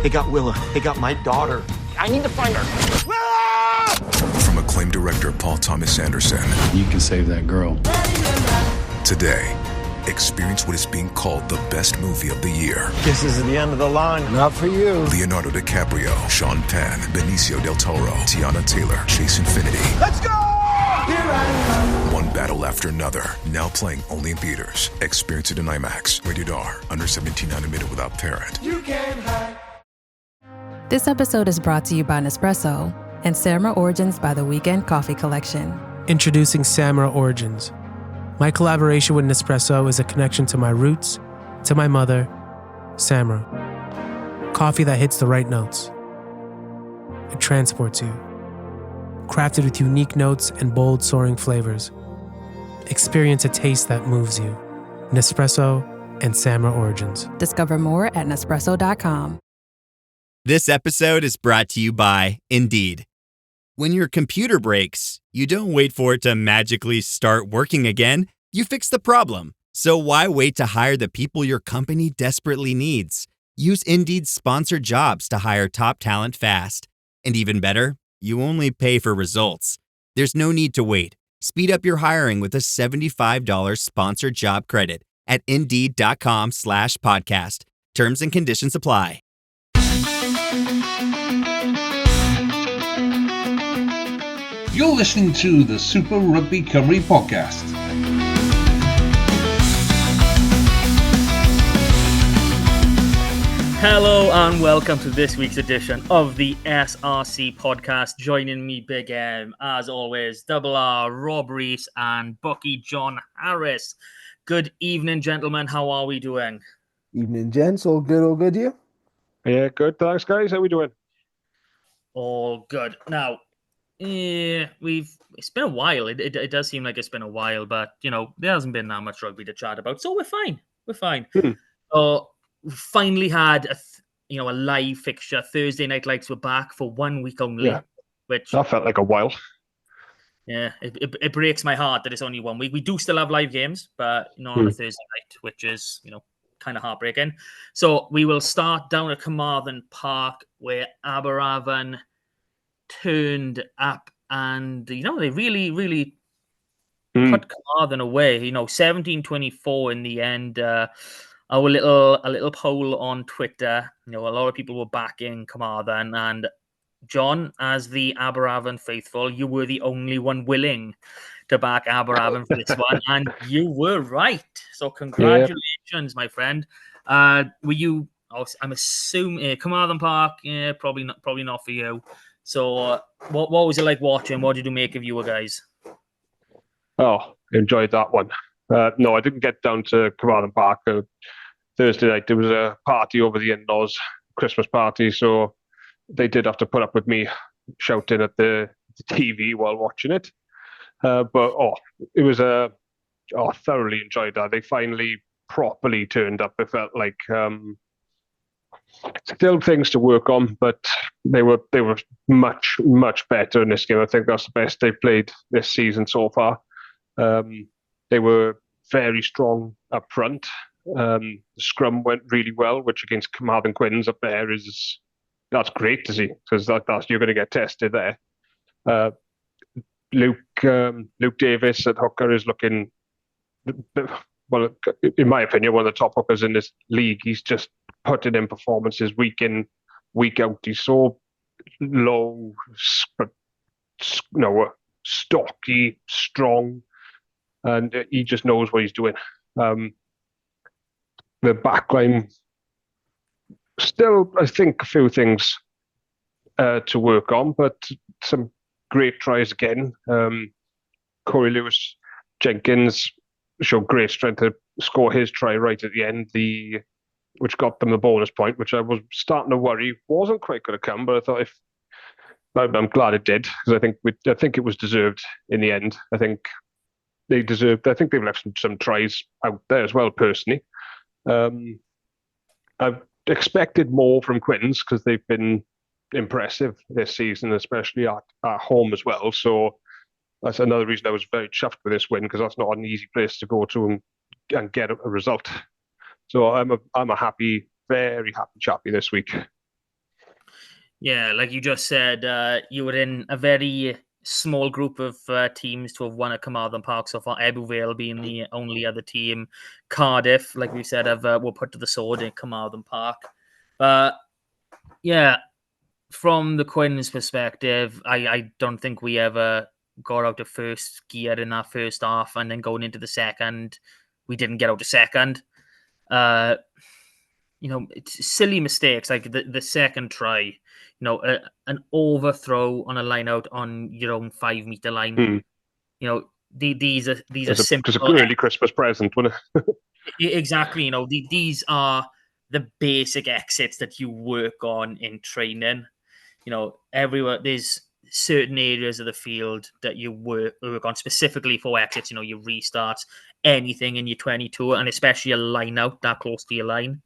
They got Willa. They got my daughter. I need to find her. Ah! From acclaimed director Paul Thomas Anderson. You can save that girl. Today, experience what is being called the best movie of the year. This is the end of the line. Not for you. Leonardo DiCaprio, Sean Penn, Benicio del Toro, Tiana Taylor, Chase Infinity. Let's go! Here I am. One battle after another. Now playing only in theaters. Experience it in IMAX. Rated R. Under 17 animated without parent. You can't hide. This episode is brought to you by Nespresso and Samra Origins by the Weekend Coffee Collection. Introducing Samra Origins. My collaboration with Nespresso is a connection to my roots, to my mother, Samra. Coffee that hits the right notes. It transports you. Crafted with unique notes and bold, soaring flavors. Experience a taste that moves you. Nespresso and Samra Origins. Discover more at Nespresso.com. This episode is brought to you by Indeed. When your computer breaks, you don't wait for it to magically start working again. You fix the problem. So why wait to hire the people your company desperately needs? Use Indeed's sponsored jobs to hire top talent fast. And even better, you only pay for results. There's no need to wait. Speed up your hiring with a $75 sponsored job credit at Indeed.com/podcast. Terms and conditions apply. You're listening to the Super Rugby Cymru podcast. Hello and welcome to this week's edition of the SRC podcast. Joining me, Big M, as always, Double R, Rob Rees, and Bookie John Harris. Good evening, gentlemen. How are we doing? Evening, gents. All good, you? Yeah, good. Thanks, guys. How we doing? All good. Now, it's been a while. It does seem like it's been a while, but there hasn't been that much rugby to chat about, so we're fine. We finally had a live fixture. Thursday Night Lights were back for 1 week only, which that felt like a while. Yeah, it breaks my heart that it's only 1 week. We do still have live games, but not on a Thursday night, which is kind of heartbreaking. So we will start down at Carmarthen Park, where Aberavon turned up, and they really put Carmarthen away. 17-24 in the end. A little poll on Twitter. A lot of people were backing Carmarthen, and John, as the Aberavon faithful, you were the only one willing to back Aberavon for this one, and you were right. So congratulations, my friend. Were you? I'm assuming Carmarthen Park. Yeah, probably not for you. So what was it like watching? What did you make of you guys? Oh, enjoyed that one. No, I didn't get down to Carmarthen Park. Thursday night, there was a party over the in-laws, Christmas party, so they did have to put up with me shouting at the TV while watching it. But it was thoroughly enjoyed that. They finally properly turned up. It felt like still things to work on, but they were much better in this game. I think that's the best they've played this season so far. They were very strong up front. The scrum went really well, which against Carmarthen Quins up there that's great to see, because that's you're going to get tested there. Luke Davis at hooker is looking, well, in my opinion, one of the top hookers in this league. He's just putting in performances week in, week out. He's so low, but stocky, strong, and he just knows what he's doing. The backline, still, I think, a few things to work on, but some great tries again. Corey Lewis-Jenkins showed great strength to score his try right at the end, which got them the bonus point, which I was starting to worry wasn't quite going to come, but I thought I'm glad it did, because I think it was deserved in the end. I think they've left some tries out there as well, personally. I've expected more from Quins because they've been impressive this season, especially at home as well. So that's another reason I was very chuffed with this win, because that's not an easy place to go to and get a result. So I'm a happy, very happy chappy this week. Yeah, like you just said, you were in a very small group of teams to have won at Carmarthen Park so far. Ebbw Vale being the only other team. Cardiff, like we said, were put to the sword in Carmarthen Park. But yeah, from the Quins' perspective, I don't think we ever got out of first gear in that first half, and then going into the second, we didn't get out of second. It's silly mistakes like the second try. An overthrow on a line out on your own 5 meter line. These are simple. Because a early Christmas present, wasn't it? Exactly. These are the basic exits that you work on in training. Everywhere there's certain areas of the field that you work on specifically for exits. Your restarts, anything in your 22, and especially a line out that close to your line.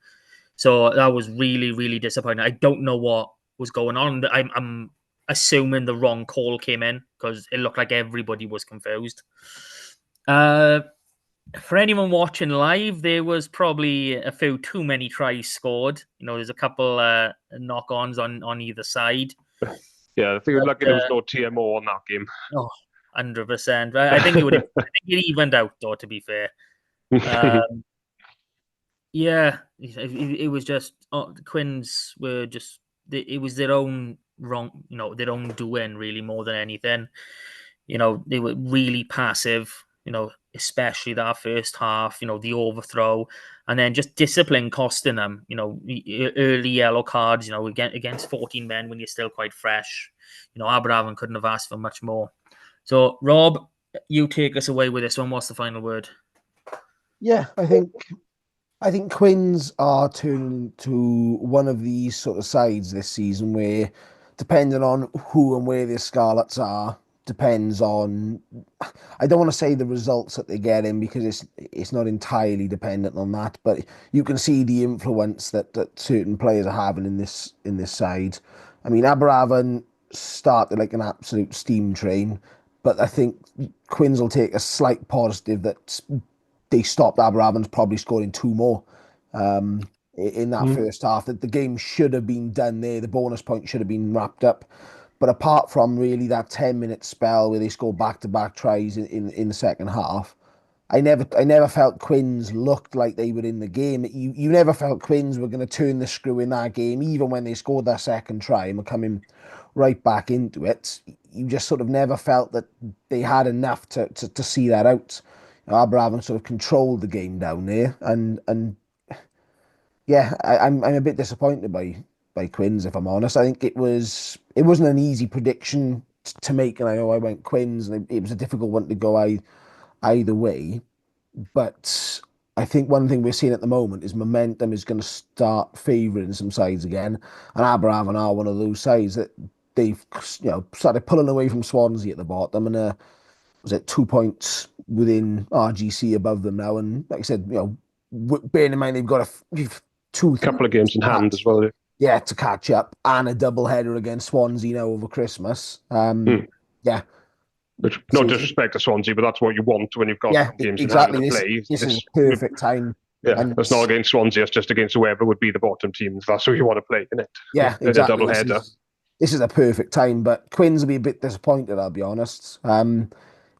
So that was really, really disappointing. I don't know what was going on. I'm assuming the wrong call came in because it looked like everybody was confused. For anyone watching live, there was probably a few too many tries scored. There's a couple knock-ons on either side. Yeah, I think we're lucky there was no TMO on that game. Oh, 100%. I think it would. I think it evened out, though. To be fair. Yeah, it was just the Quins were just it was their own wrong, their own doing really more than anything. They were really passive. Especially that first half. The overthrow, and then just discipline costing them. Early yellow cards. Against 14 men when you're still quite fresh. Aberravon couldn't have asked for much more. So, Rob, you take us away with this one. What's the final word? Yeah, I think Quins are turning to one of these sort of sides this season where, depending on who and where the Scarlets are, depends on, I don't want to say the results that they get in because it's not entirely dependent on that, but you can see the influence that certain players are having in this side. I mean, Aberravon started like an absolute steam train, but I think Quins will take a slight positive that they stopped Aberravon's probably scoring 2 more in that first half. That the game should have been done there. The bonus point should have been wrapped up. But apart from really that 10-minute spell where they scored back-to-back tries in the second half, I never felt Quins looked like they were in the game. You never felt Quins were going to turn the screw in that game, even when they scored their second try and were coming right back into it. You just sort of never felt that they had enough to see that out. Aberravon sort of controlled the game down there, and yeah, I'm a bit disappointed by Quins, if I'm honest. I think it wasn't an easy prediction to make, and I know I went Quins, and it was a difficult one to go either way. But I think one thing we're seeing at the moment is momentum is going to start favouring some sides again, and Aberravon are one of those sides that they've started pulling away from Swansea at the bottom, and was it 2 points within RGC above them now? And like I said, bearing in mind they've got a couple of games in hand as well. Yeah, to catch up, and a double header against Swansea now over Christmas. Yeah. Which, no disrespect to Swansea, but that's what you want when you've got games in hand to play. This is a perfect time. Yeah, it's not against Swansea, it's just against whoever would be the bottom team. That's who you want to play, isn't it? Yeah, exactly. A double header. This is a perfect time, but Quins will be a bit disappointed, I'll be honest.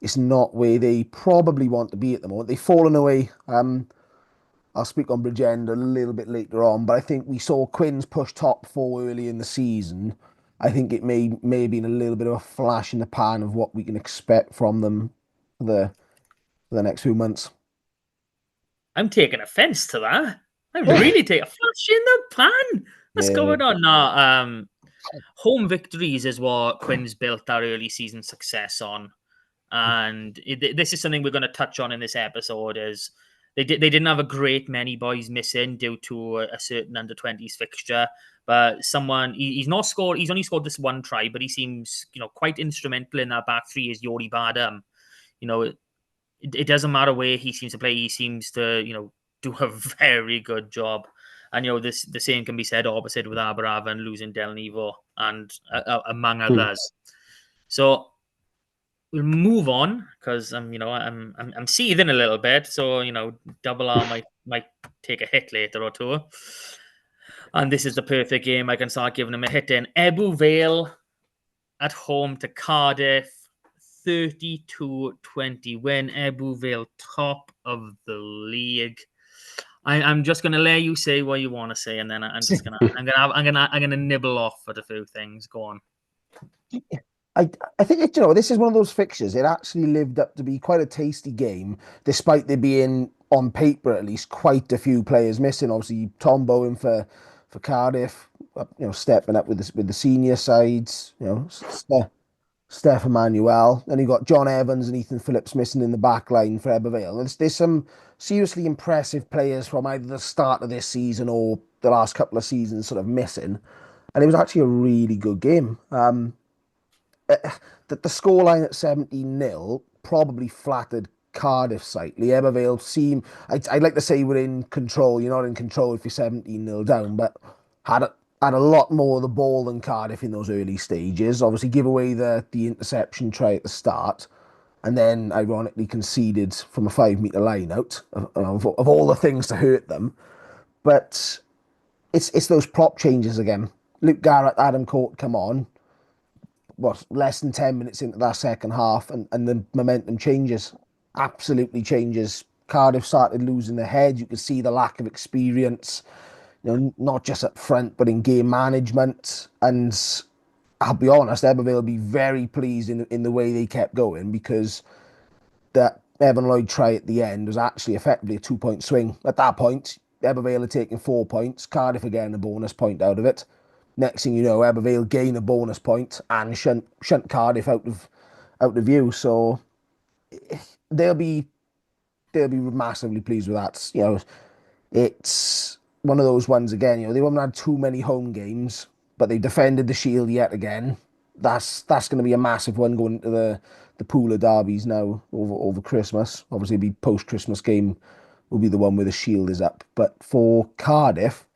It's not where they probably want to be at the moment. They've fallen away. I'll speak on Bridgend a little bit later on, but I think we saw Quins push top 4 early in the season. I think it may have been a little bit of a flash in the pan of what we can expect from them for the next few months. I'm taking offence to that. I really take a flash in the pan. What's going on now? Home victories is what Quins built their early season success on. And this is something we're going to touch on in this episode is they didn't have a great many boys missing due to a certain under-20s fixture. But he's only scored this one try, but he seems quite instrumental in that back three is Yori Badam. It doesn't matter where he seems to play, he seems to do a very good job. And the same can be said opposite with Aberravon losing Del Nivo and among others. So we'll move on because I'm seething a little bit. So Double R might take a hit later or two. And this is the perfect game. I can start giving them a hit in. Ebbw Vale at home to Cardiff. 32-20 win. Ebbw Vale top of the league. I'm just gonna let you say what you want to say, and then I'm gonna nibble off at a few things. Go on. I think this is one of those fixtures. It actually lived up to be quite a tasty game, despite there being, on paper at least, quite a few players missing. Obviously, Tom Bowen for Cardiff, stepping up with the senior sides. Steph Emmanuel. Then you got John Evans and Ethan Phillips missing in the back line for Ebbw Vale. There's some seriously impressive players from either the start of this season or the last couple of seasons sort of missing. And it was actually a really good game. The scoreline at 17-0 probably flattered Cardiff slightly. Ebbw Vale seem, I'd like to say we're in control. You're not in control if you're 17-0 down, but had a lot more of the ball than Cardiff in those early stages. Obviously, give away the interception try at the start, and then ironically conceded from a 5-metre line out of all the things to hurt them. But it's those prop changes again. Luke Garrett, Adam Court come on. Less than 10 minutes into that second half, and the momentum changes. Absolutely changes. Cardiff started losing their head. You could see the lack of experience, not just up front, but in game management. And I'll be honest, Ebbw Vale will be very pleased in the way they kept going, because that Evan Lloyd try at the end was actually effectively a 2-point swing. At that point, Ebbw Vale had taken 4 points. Cardiff are getting a bonus point out of it. Next thing you know, Ebbw Vale gain a bonus point and shunt Cardiff out of view. So they'll be massively pleased with that. It's one of those ones again. They haven't had too many home games, but they defended the Shield yet again. That's going to be a massive one going into the pool of derbies now over Christmas. Obviously, the post-Christmas game will be the one where the Shield is up. But for Cardiff,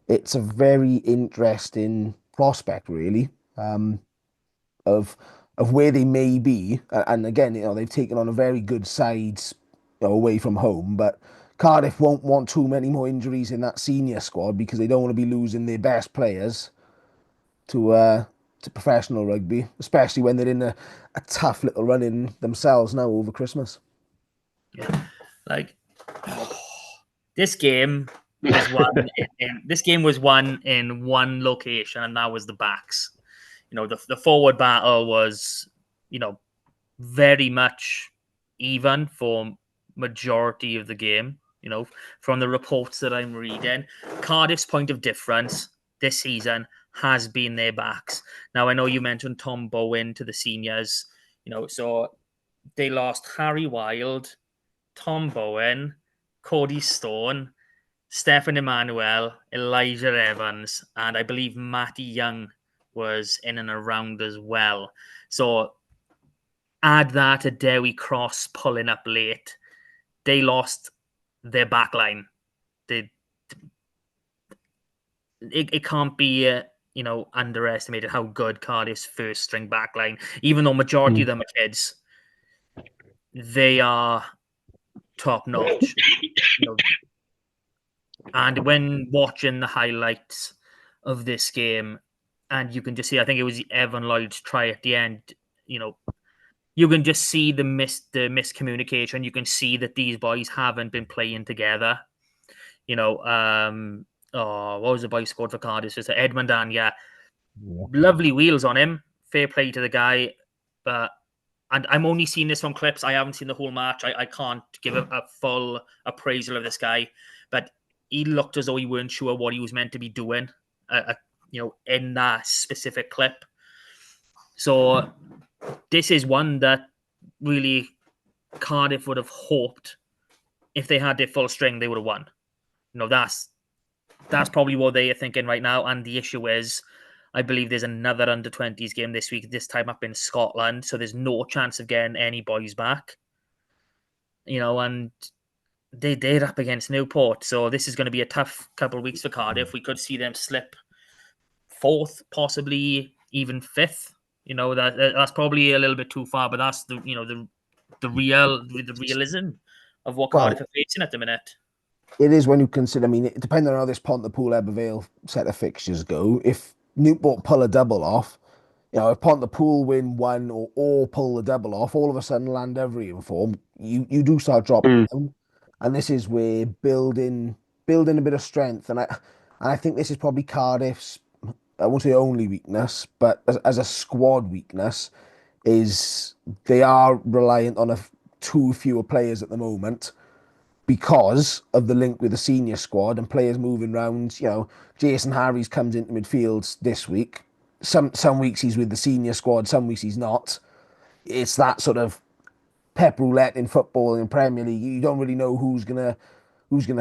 it's a very interesting prospect, really, of where they may be. And again, they've taken on a very good side away from home, but Cardiff won't want too many more injuries in that senior squad, because they don't want to be losing their best players to professional rugby, especially when they're in a tough little run in themselves now over Christmas. Yeah, this game was won. This game was won in one location, and that was the backs. The forward battle was, very much even for majority of the game. From the reports that I'm reading, Cardiff's point of difference this season has been their backs. Now, I know you mentioned Tom Bowen to the seniors, so they lost Harry Wild, Tom Bowen, Cody Stone, Stephen Emmanuel, Elijah Evans, and I believe Matty Young was in and around as well. So add that to Dewi Cross pulling up late. They lost their back line. It can't be underestimated how good Cardiff's first string back line, even though majority of them are kids, they are top notch. And when watching the highlights of this game, and you can just see, I think it was Evan Lloyd's try at the end, you can just see the miscommunication. You can see that these boys haven't been playing together. What was the boy who scored for Cardiff? It's Edmund Anya. Lovely wheels on him. Fair play to the guy. And I'm only seeing this from clips. I haven't seen the whole match. I can't give a full appraisal of this guy. But he looked as though he weren't sure what he was meant to be doing, in that specific clip. So this is one that really Cardiff would have hoped, if they had their full string, they would have won. That's probably what they are thinking right now. And the issue is, I believe there's another under-20s game this week, this time up in Scotland. So there's no chance of getting any boys back. And they're up against Newport. So this is going to be a tough couple of weeks for Cardiff. We could see them slip 4th, possibly even 5th. That's probably a little bit too far, but that's the realism of what Cardiff are facing at the minute. it is when you consider. I mean, depending on how this Pontypool Ebervale set of fixtures go, if Newport pull a double off, if Pontypool win one or pull the double off, all of a sudden Llandovery in form, you do start dropping down, and this is where building a bit of strength, and I think this is probably Cardiff's, I won't say only weakness, but as a squad weakness, is they are reliant on two fewer players at the moment because of the link with the senior squad and players moving around. Jason Harries comes into midfield this week. Some weeks he's with the senior squad, some weeks he's not. It's that sort of pep roulette in football in Premier League. You don't really know who's gonna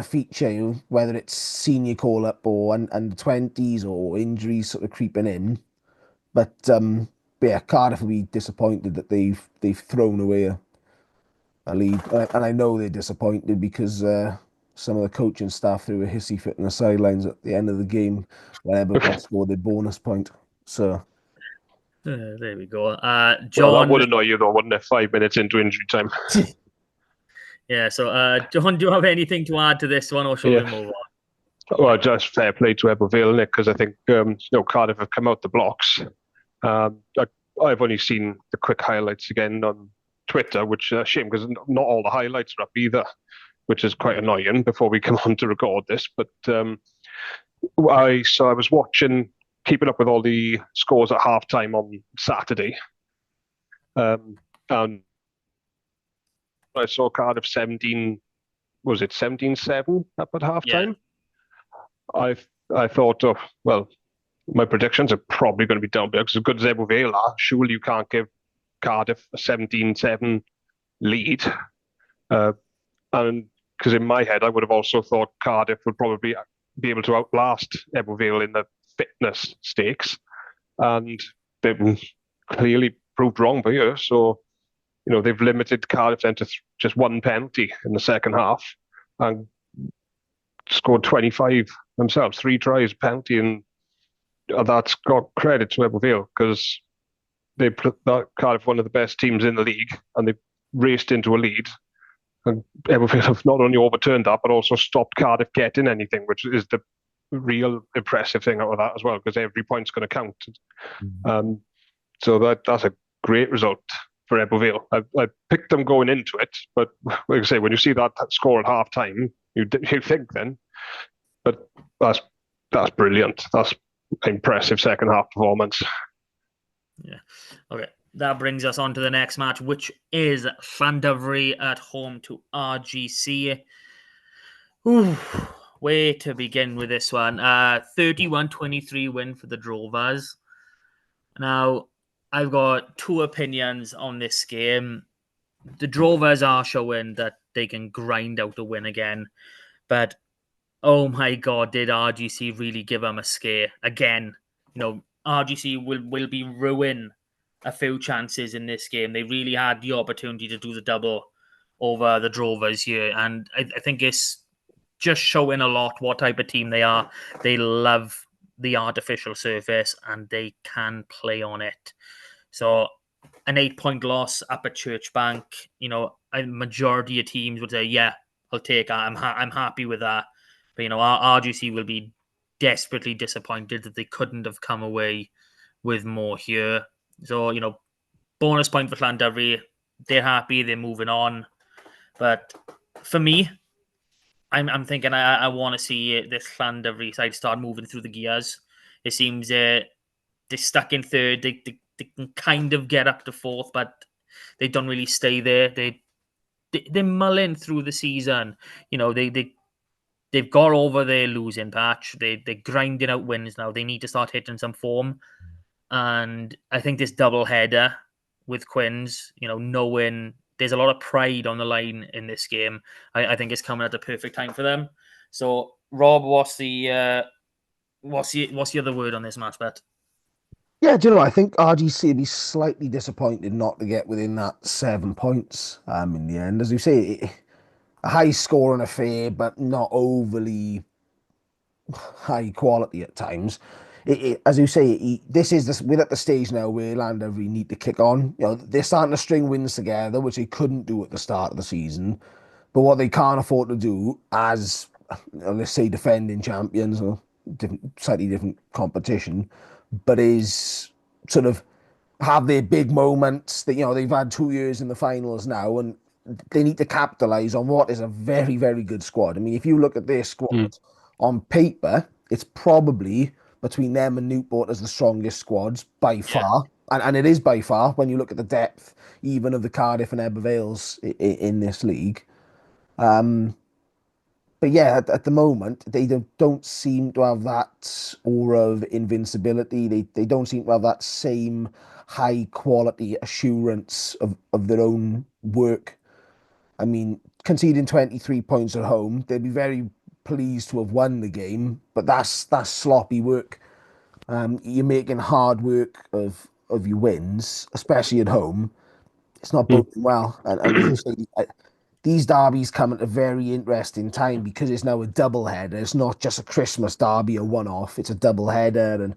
feature, whether it's senior call up or under 20s or injuries sort of creeping in. But yeah, Cardiff will be disappointed that they've thrown away a lead, and I know they're disappointed because some of the coaching staff threw a hissy fit in the sidelines at the end of the game whenever they scored their bonus point. So there we go. John, well, that would annoy you though, wouldn't it? 5 minutes into injury time. Yeah. So, John, do you have anything to add to this one, or shall we move on? Well, just fair play to Ebervale, Nick, because I think Cardiff have come out the blocks. I've only seen the quick highlights again on Twitter, which is a shame because not all the highlights are up either, which is quite annoying before we come on to record this. But I was keeping up with all the scores at halftime on Saturday. And I saw Cardiff 17, was it 17-7 up at halftime? Yeah. I thought, my predictions are probably going to be down because as good as Ebervale are, surely you can't give Cardiff a 17-7 lead. And because in my head, I would have also thought Cardiff would probably be able to outlast Ebervale in the fitness stakes. And they've been clearly proved wrong by here. So, they've limited Cardiff then to just one penalty in the second half and scored 25 themselves, 3 tries, penalty, and that's got credit to Ebervale because they put Cardiff one of the best teams in the league and they raced into a lead. And Ebervale have not only overturned that, but also stopped Cardiff getting anything, which is the real impressive thing out of that as well, because every point's going to count. So that's a great result for Ebervale. I picked them going into it, but like I say, when you see that score at half time, you think then, but that's brilliant. That's impressive second half performance. Yeah. Okay. That brings us on to the next match, which is Llandovery at home to RGC. Ooh, where to begin with this one? 31-23 win for the Drovers. Now, I've got two opinions on this game. The Drovers are showing that they can grind out a win again, but oh my God, did RGC really give them a scare again? RGC will be ruin a few chances in this game. They really had the opportunity to do the double over the Drovers here, and I think it's just showing a lot what type of team they are. They love the artificial surface and they can play on it. So an 8-point loss up at Churchbank, a majority of teams would say, yeah, I'll take that. I'm happy with that. But, RGC will be desperately disappointed that they couldn't have come away with more here. So, bonus point for Llandovery. They're happy. They're moving on. But for me, I'm thinking I want to see this Llandovery side start moving through the gears. It seems they're stuck in third. They can kind of get up to fourth, but they don't really stay there. They're mulling through the season. They've got over their losing patch. They're grinding out wins now. They need to start hitting some form. And I think this double header with Quins, knowing there's a lot of pride on the line in this game, I think it's coming at the perfect time for them. So, Rob, what's the other word on this match bet? Yeah, do you know, I think RGC would be slightly disappointed not to get within that 7 points in the end. As you say, a high scoring affair, but not overly high quality at times. As you say, we're at the stage now where Llandovery need to kick on. They're starting to string wins together, which they couldn't do at the start of the season. But what they can't afford to do, as let's say defending champions or slightly different competition, but is sort of have their big moments that, they've had 2 years in the finals now, and they need to capitalize on what is a very, very good squad. I mean, if you look at their squad on paper, it's probably between them and Newport as the strongest squads by far. And it is by far when you look at the depth, even of the Cardiff and Ebbw Vales in this league. But yeah, at the moment, they don't seem to have that aura of invincibility. They don't seem to have that same high quality assurance of their own work. I mean, conceding 23 points at home, they'd be very pleased to have won the game, but that's sloppy work. You're making hard work of your wins, especially at home. It's not boding well. And as you say, these derbies come at a very interesting time because it's now a double header. It's not just a Christmas derby, a one-off. It's a double header, and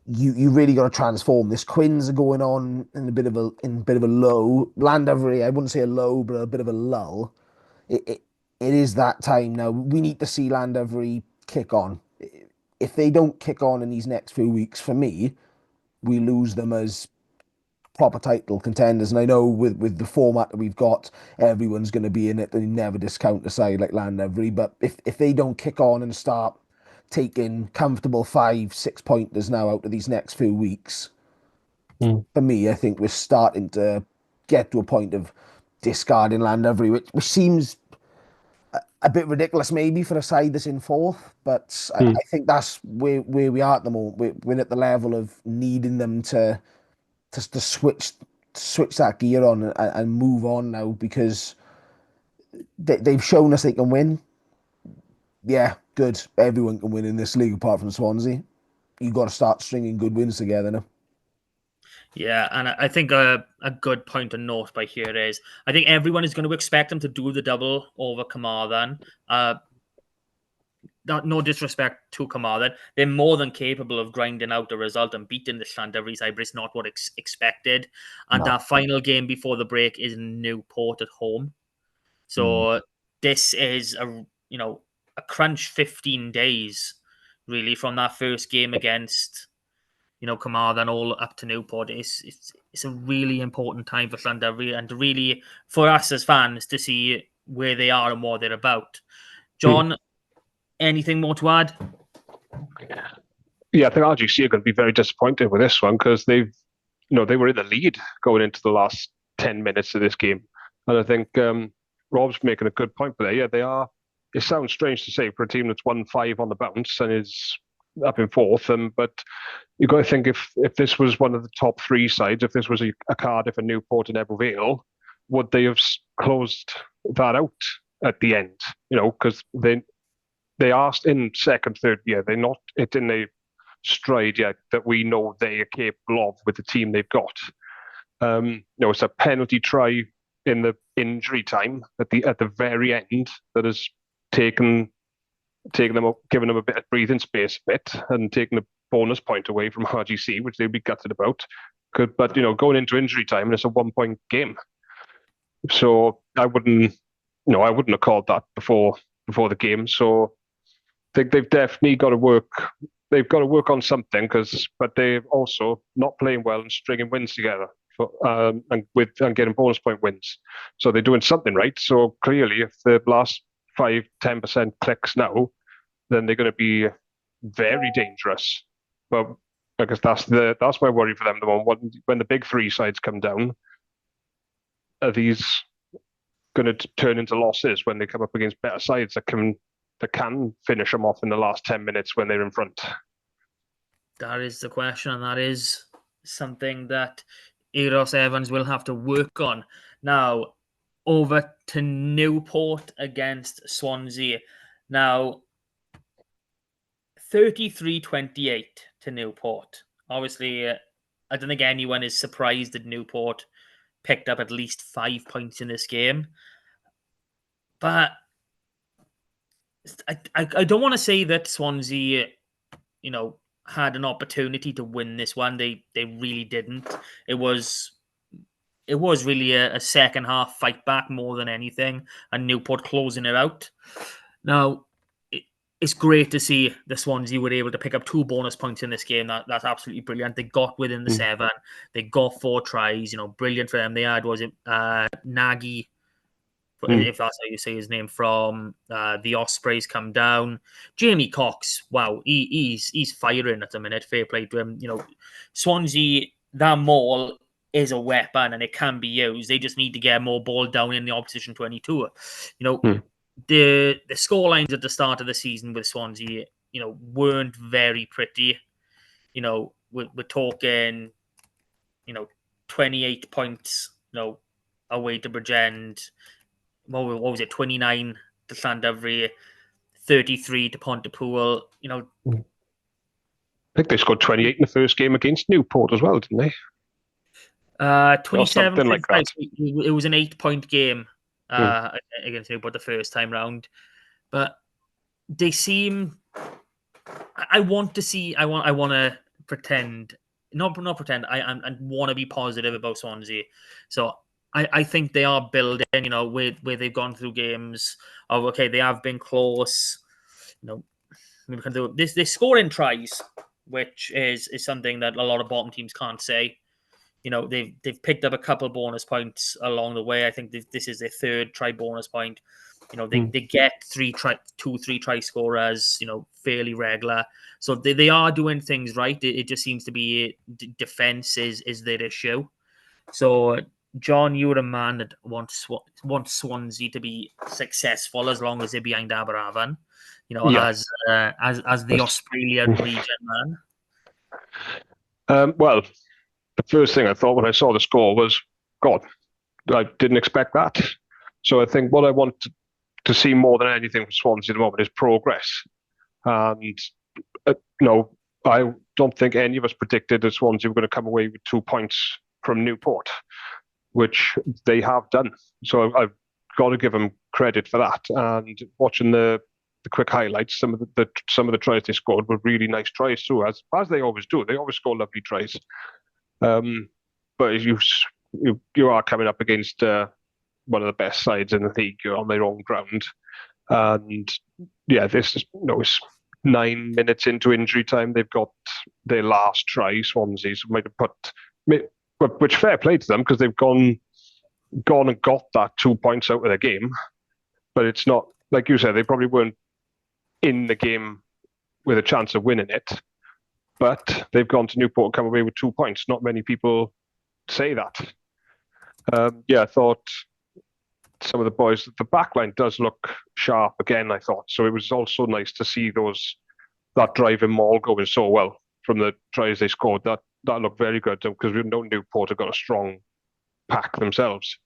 you really got to transform. This Quins are going on in a bit of a low. Llandovery, I wouldn't say a low, but a bit of a lull. It is that time now. We need to see Llandovery kick on. If they don't kick on in these next few weeks, for me, we lose them as proper title contenders. And I know with the format that we've got, everyone's going to be in it, and you never discount a side like Llandovery. But if they don't kick on and start taking comfortable 5-6 pointers now out of these next few weeks, for me, I think we're starting to get to a point of discarding Llandovery, which seems a bit ridiculous maybe for a side that's in fourth, but I think that's where we are at the moment. We're at the level of needing them to switch that gear on and move on now, because they've shown us they can win. Yeah, good. Everyone can win in this league apart from Swansea. You've got to start stringing good wins together now. Yeah, and I think a good point to note by here is I think everyone is going to expect them to do the double over Carmarthen. No disrespect to Carmarthen. They're more than capable of grinding out a result and beating the Llandovery side, but it's not what expected. And our final game before the break is Newport at home. So this is a crunch 15 days, really, from that first game against Carmarthen all up to Newport. It's a really important time for Llandovery and really for us as fans to see where they are and what they're about. John, anything more to add? Yeah, I think RGC are going to be very disappointed with this one because they were in the lead going into the last 10 minutes of this game. And I think Rob's making a good point there. Yeah, they are. It sounds strange to say for a team that's won 5 on the bounce and is up in fourth, but you've got to think if this was one of the top 3 sides, if this was a Cardiff, a Newport and Ebbw Vale, would they have closed that out at the end? Because they are in second, third year. They're not in a stride yet that we know they are capable of with the team they've got. It's a penalty try in the injury time at the very end that has taken them up, given them a bit of breathing space, and taking a bonus point away from RGC, which they'd be gutted about. But going into injury time, and it's a 1-point game, so I wouldn't have called that before the game. So I think they've definitely got to work. They've got to work on something but they're also not playing well and stringing wins together and getting bonus point wins. So they're doing something right. So clearly, if the last 5-10% clicks now, then they're going to be very dangerous. But I guess that's my worry for them. The one when the big 3 sides come down, are these going to turn into losses when they come up against better sides that can finish them off in the last 10 minutes when they're in front? That is the question, and that is something that Eros Evans will have to work on. Now, over to Newport against Swansea. Now, 33-28 to Newport. Obviously, I don't think anyone is surprised that Newport picked up at least 5 points in this game. But I don't want to say that Swansea, had an opportunity to win this one. They really didn't. It was really a second half fight back more than anything, and Newport closing it out. Now, it's great to see the Swansea were able to pick up 2 bonus points in this game. That's absolutely brilliant. They got within the 7. They got 4 tries. Brilliant for them. They had, was it Nagy, if that's how you say his name, from the Ospreys come down. Jamie Cox, wow, he's firing at the minute. Fair play to him. Swansea, that maul is a weapon and it can be used. They just need to get more ball down in the opposition 22. The scorelines at the start of the season with Swansea, weren't very pretty. We're talking, 28 points, away to Bridgend. What was it? 29 to Llandovery, 33 to Pontypool. I think they scored 28 in the first game against Newport as well, didn't they? 27 like that. It was an 8-point game against Newport the first time round, but they seem. I want to pretend. Not pretend. I want to be positive about Swansea. So I think they are building. Where they've gone through games of okay, they have been close. We can do this. They score in tries, which is something that a lot of bottom teams can't say. They've picked up a couple bonus points along the way. I think this is their 3rd try bonus point. They get 3 try scorers, fairly regular. So they are doing things right. It just seems to be defense is their issue. So, John, you're a man that wants Swansea to be successful as long as they're behind Aberafan, as the Australian region man. Well, the first thing I thought when I saw the score was, God, I didn't expect that. So I think what I want to see more than anything from Swansea at the moment is progress. And, I don't think any of us predicted that Swansea were going to come away with 2 points from Newport, which they have done. So I've got to give them credit for that. And watching the quick highlights, some of the tries they scored were really nice tries too, as they always do. They always score lovely tries. But you are coming up against one of the best sides in the league. You're on their own ground, and this is it's 9 minutes into injury time. They've got their last try. Swansea might have put, which fair play to them because they've gone and got that 2 points out of the game. But it's not like you said. They probably weren't in the game with a chance of winning it. But they've gone to Newport and come away with 2 points. Not many people say that. I thought some of the boys, the backline does look sharp again, I thought. So it was also nice to see that driving maul going so well from the tries they scored. That looked very good because we know Newport have got a strong pack themselves.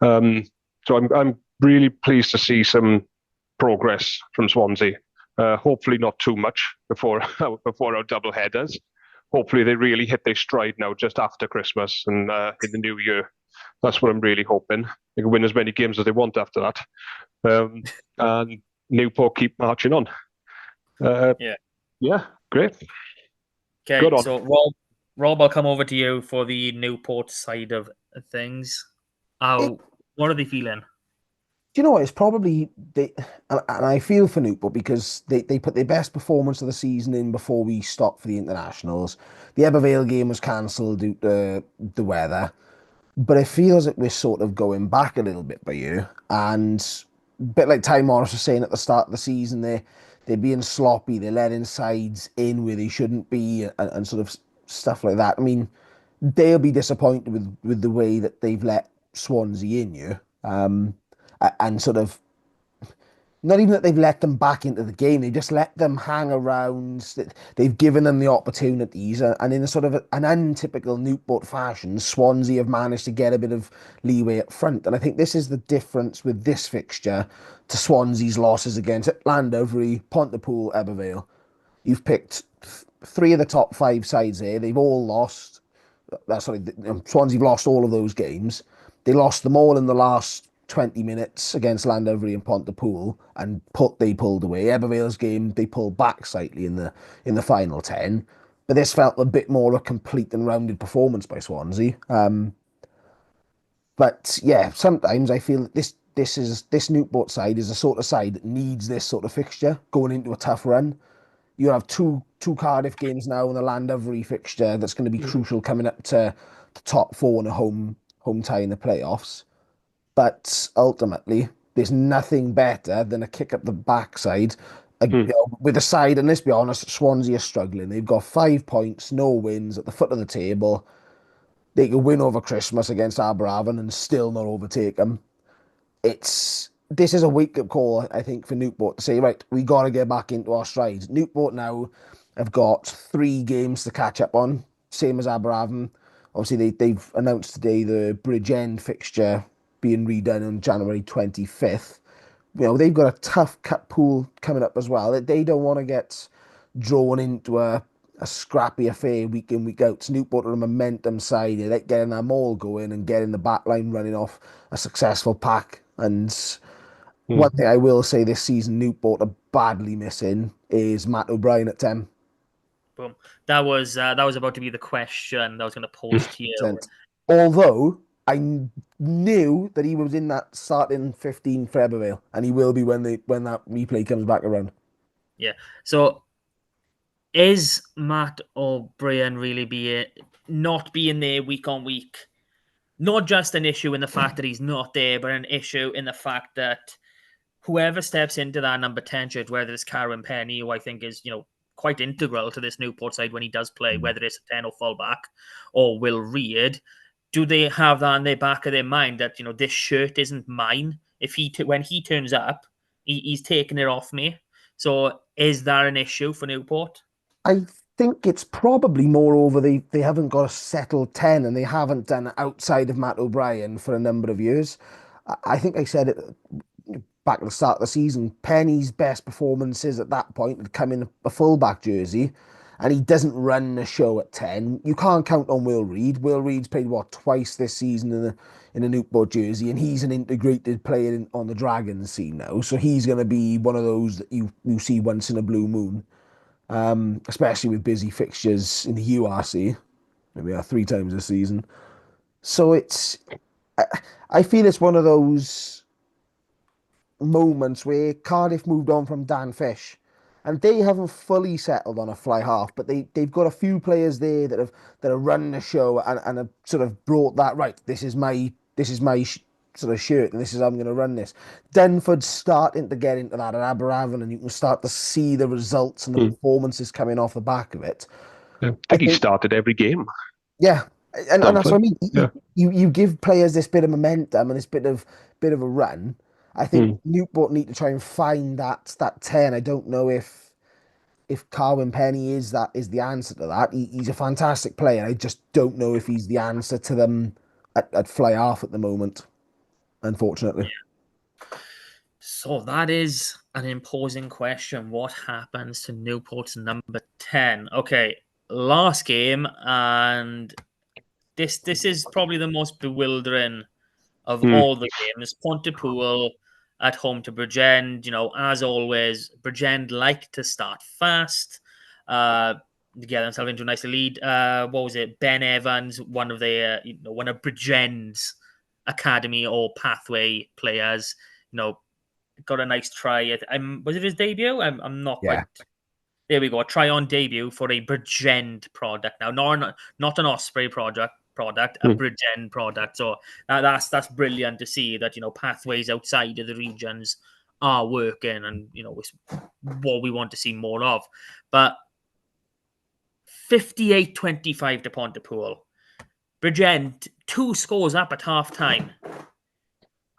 So I'm really pleased to see some progress from Swansea. Hopefully not too much before our double headers. Hopefully they really hit their stride now just after Christmas and in the new year. That's what I'm really hoping. They can win as many games as they want after that. And Newport keep marching on. Great. Okay, good on. So Rob, I'll come over to you for the Newport side of things. What are they feeling? Do you know what? It's probably and I feel for Newport because they put their best performance of the season in before we stopped for the internationals. The Ebervale game was cancelled due to the weather, but it feels like we're sort of going back a little bit by you. And a bit like Ty Morris was saying at the start of the season, they're being sloppy. They're letting sides in where they shouldn't be, and sort of stuff like that. I mean, they'll be disappointed with the way that they've let Swansea in you. And sort of, not even that they've let them back into the game, they just let them hang around. They've given them the opportunities, and in a sort of an untypical Newport fashion, Swansea have managed to get a bit of leeway up front. And I think this is the difference with this fixture to Swansea's losses against Llandovery, Pontypool, Ebervale. You've picked 3 of the top 5 sides here. They've all lost. Swansea have lost all of those games. They lost them all in the last 20 minutes against Llandovery and Pontypool, and they pulled away. Ebervale's game, they pulled back slightly in the final 10, but this felt a bit more a complete and rounded performance by Swansea. But yeah, sometimes I feel that this Newport side is a sort of side that needs this sort of fixture going into a tough run. You have two Cardiff games now in the Llandovery fixture that's going to be crucial coming up to the top four in a home tie in the playoffs. But ultimately, there's nothing better than a kick up the backside with a side, and let's be honest, Swansea are struggling. They've got 5 points, no wins at the foot of the table. They could win over Christmas against Aberafon and still not overtake them. This is a wake-up call, I think, for Newport to say, right, we got to get back into our strides. Newport now have got 3 games to catch up on, same as Aberafon. Obviously, they've announced today the Bridgend fixture being redone on January 25th. You know, they've got a tough cup pool coming up as well. They don't want to get drawn into a scrappy affair week in, week out. Newport are a momentum side. They like getting them all going and getting the back line running off a successful pack. And one thing I will say this season, Newport are badly missing is Matt O'Brien at 10. Boom. That was about to be the question that I was going to pose to you. Although I knew that he was in that starting 15 for Ebervale, and he will be when that replay comes back around. Yeah. So is Matt O'Brien really not being there week on week not just an issue in the fact that he's not there, but an issue in the fact that whoever steps into that number 10 shirt, whether it's Karen Penny, who I think is, quite integral to this Newport side when he does play, whether it's a 10 or fullback, or Will Reid, do they have that in the back of their mind that, this shirt isn't mine? If when he turns up, he's taking it off me. So is that an issue for Newport? I think it's probably moreover they haven't got a settled 10, and they haven't done outside of Matt O'Brien for a number of years. I think I said it back at the start of the season. Penny's best performances at that point had come in a fullback jersey, and he doesn't run the show at 10. You can't count on Will Reid. Will Reid's played twice this season in a Newport jersey, and he's an integrated player on the Dragons scene now. So he's going to be one of those that you see once in a blue moon. Especially with busy fixtures in the URC, maybe 3 times this season. So I feel it's one of those moments where Cardiff moved on from Dan Fish, and they haven't fully settled on a fly half, but they've got a few players there that are running the show and have sort of brought that right. This is my sort of shirt, and this is how I'm going to run this. Denford's starting to get into that at Aberafon, and you can start to see the results and the performances coming off the back of it. I think he started every game. Yeah, and that's what I mean. Yeah. You give players this bit of momentum and this bit of a run. I think Newport need to try and find that 10. I don't know if Carwyn Penny is the answer to that. He's a fantastic player. I just don't know if he's the answer to them at fly half at the moment, unfortunately. Yeah. So that is an imposing question. What happens to Newport's number 10? Okay, last game, and this is probably the most bewildering of all the games. Pontypool at home to Bridgend. As always, Bridgend like to start fast, to get themselves into a nice lead. What was it? Ben Evans, one of Bridgend's academy or pathway players, got a nice try. Was it his debut? I'm not quite. There we go. A try on debut for a Bridgend product. Now, not an Osprey product, a Bridgend product. So that's brilliant to see that pathways outside of the regions are working, and it's what we want to see more of. But 58-25 to Pontypool. Bridgend 2 scores up at half time.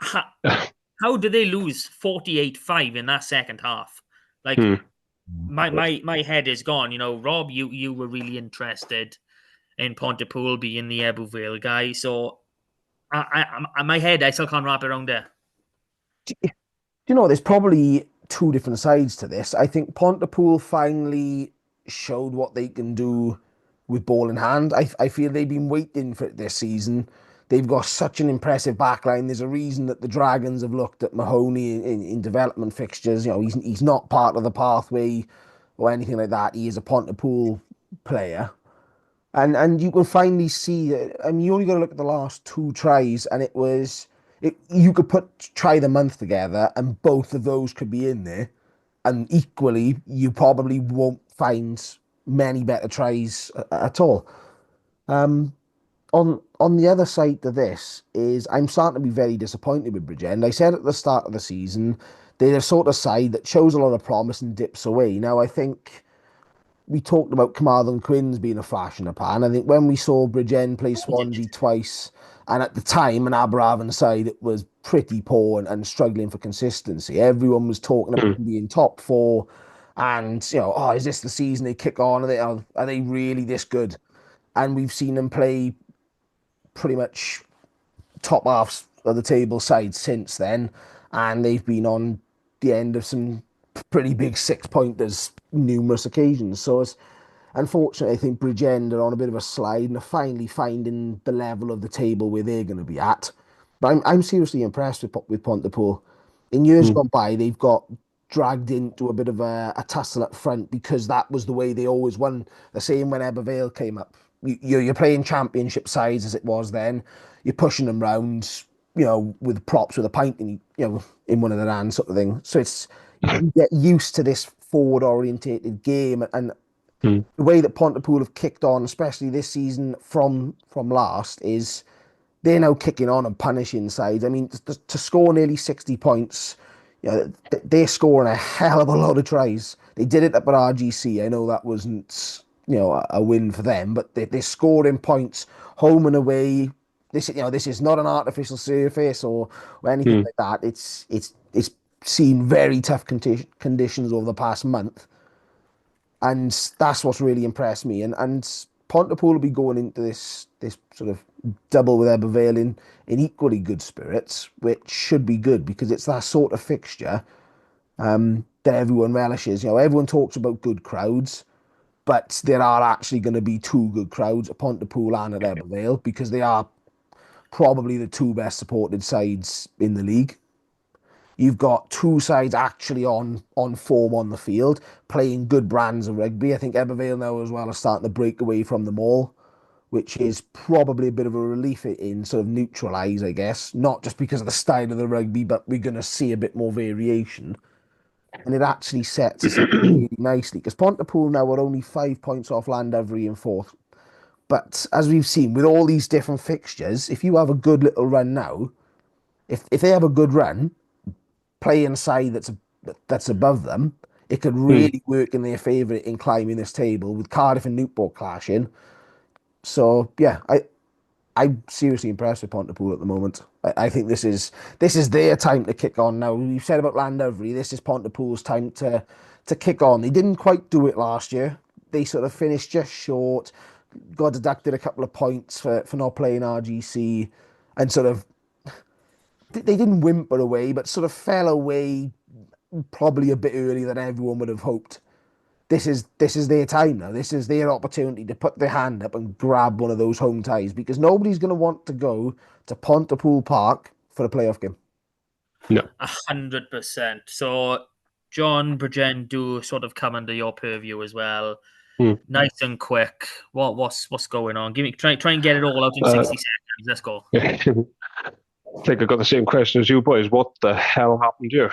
How do they lose 48-5 in that second half? Like my head is gone. Rob, you were really interested in Pontypool being the Ebbw Vale guy. So my head, I still can't wrap it around there. There's probably 2 different sides to this. I think Pontypool finally showed what they can do with ball in hand. I feel they've been waiting for it this season. They've got such an impressive backline. There's a reason that the Dragons have looked at Mahoney in development fixtures. He's not part of the pathway or anything like that. He is a Pontypool player. And you can finally see, you only got to look at the last 2 tries, and it was You could try the month together, and both of those could be in there, and equally, you probably won't find many better tries at all. On the other side to this is I'm starting to be very disappointed with Bridgend. I said at the start of the season they're the sort of side that shows a lot of promise and dips away. Now I think we talked about Carmarthen Quins being a flash in the pan. I think when we saw Bridgend play Swansea twice, and at the time an Aberafan side it was pretty poor and struggling for consistency. Everyone was talking about them being top four, and oh, is this the season they kick on? Are they really this good? And we've seen them play pretty much top halves of the table side since then, and they've been on the end of some pretty big 6-pointers numerous occasions. So it's unfortunately, I think Bridgend are on a bit of a slide and are finally finding the level of the table where they're going to be at. But I'm seriously impressed with Pontypool. In years gone by, they've got dragged into a bit of a tussle up front because that was the way they always won. The same when Ebbw Vale came up. You're playing championship sides as it was then. You're pushing them round, with props with a pint in, in one of their hands, sort of thing. So you get used to this forward-orientated game, and the way that Pontypool have kicked on, especially this season from last, is they're now kicking on and punishing sides. I mean, to score nearly 60 points, they're scoring a hell of a lot of tries. They did it up at RGC. I know that wasn't a win for them, but they're scoring points home and away. This is not an artificial surface or anything like that. It's seen very tough conditions over the past month, and that's what's really impressed me. And Pontypool will be going into this sort of double with Ebbw Vale in equally good spirits, which should be good because it's that sort of fixture that everyone relishes. Everyone talks about good crowds, but there are actually going to be two good crowds at Pontypool and at Ebbw Vale because they are probably the two best supported sides in the league. You've got two sides actually on form on the field, playing good brands of rugby. I think Ebbw Vale now as well are starting to break away from them all, which is probably a bit of a relief in sort of neutral eyes, I guess. Not just because of the style of the rugby, but we're going to see a bit more variation. And it actually sets us up really nicely because Pontypool now are only 5 points off Llandovery in fourth. But as we've seen with all these different fixtures, if you have a good little run now, if they have a good run, playing a side that's above them, it could really work in their favour in climbing this table with Cardiff and Newport clashing. So yeah, I'm seriously impressed with Pontypool at the moment. I think this is their time to kick on now. We've said about Llandovery, this is Pontypool's time to kick on. They didn't quite do it last year. They sort of finished just short, got deducted a couple of points for not playing RGC, and sort of they didn't whimper away, but sort of fell away probably a bit earlier than everyone would have hoped. This is their time now. This is their opportunity to put their hand up and grab one of those home ties because nobody's going to want to go to Pontypool Park for a playoff game. No. 100%. So, John, Bridgend do sort of come under your purview as well. Nice and quick. What's going on? Try and get it all out in 60 seconds. Let's go. I think I got the same question as you boys. What the hell happened here?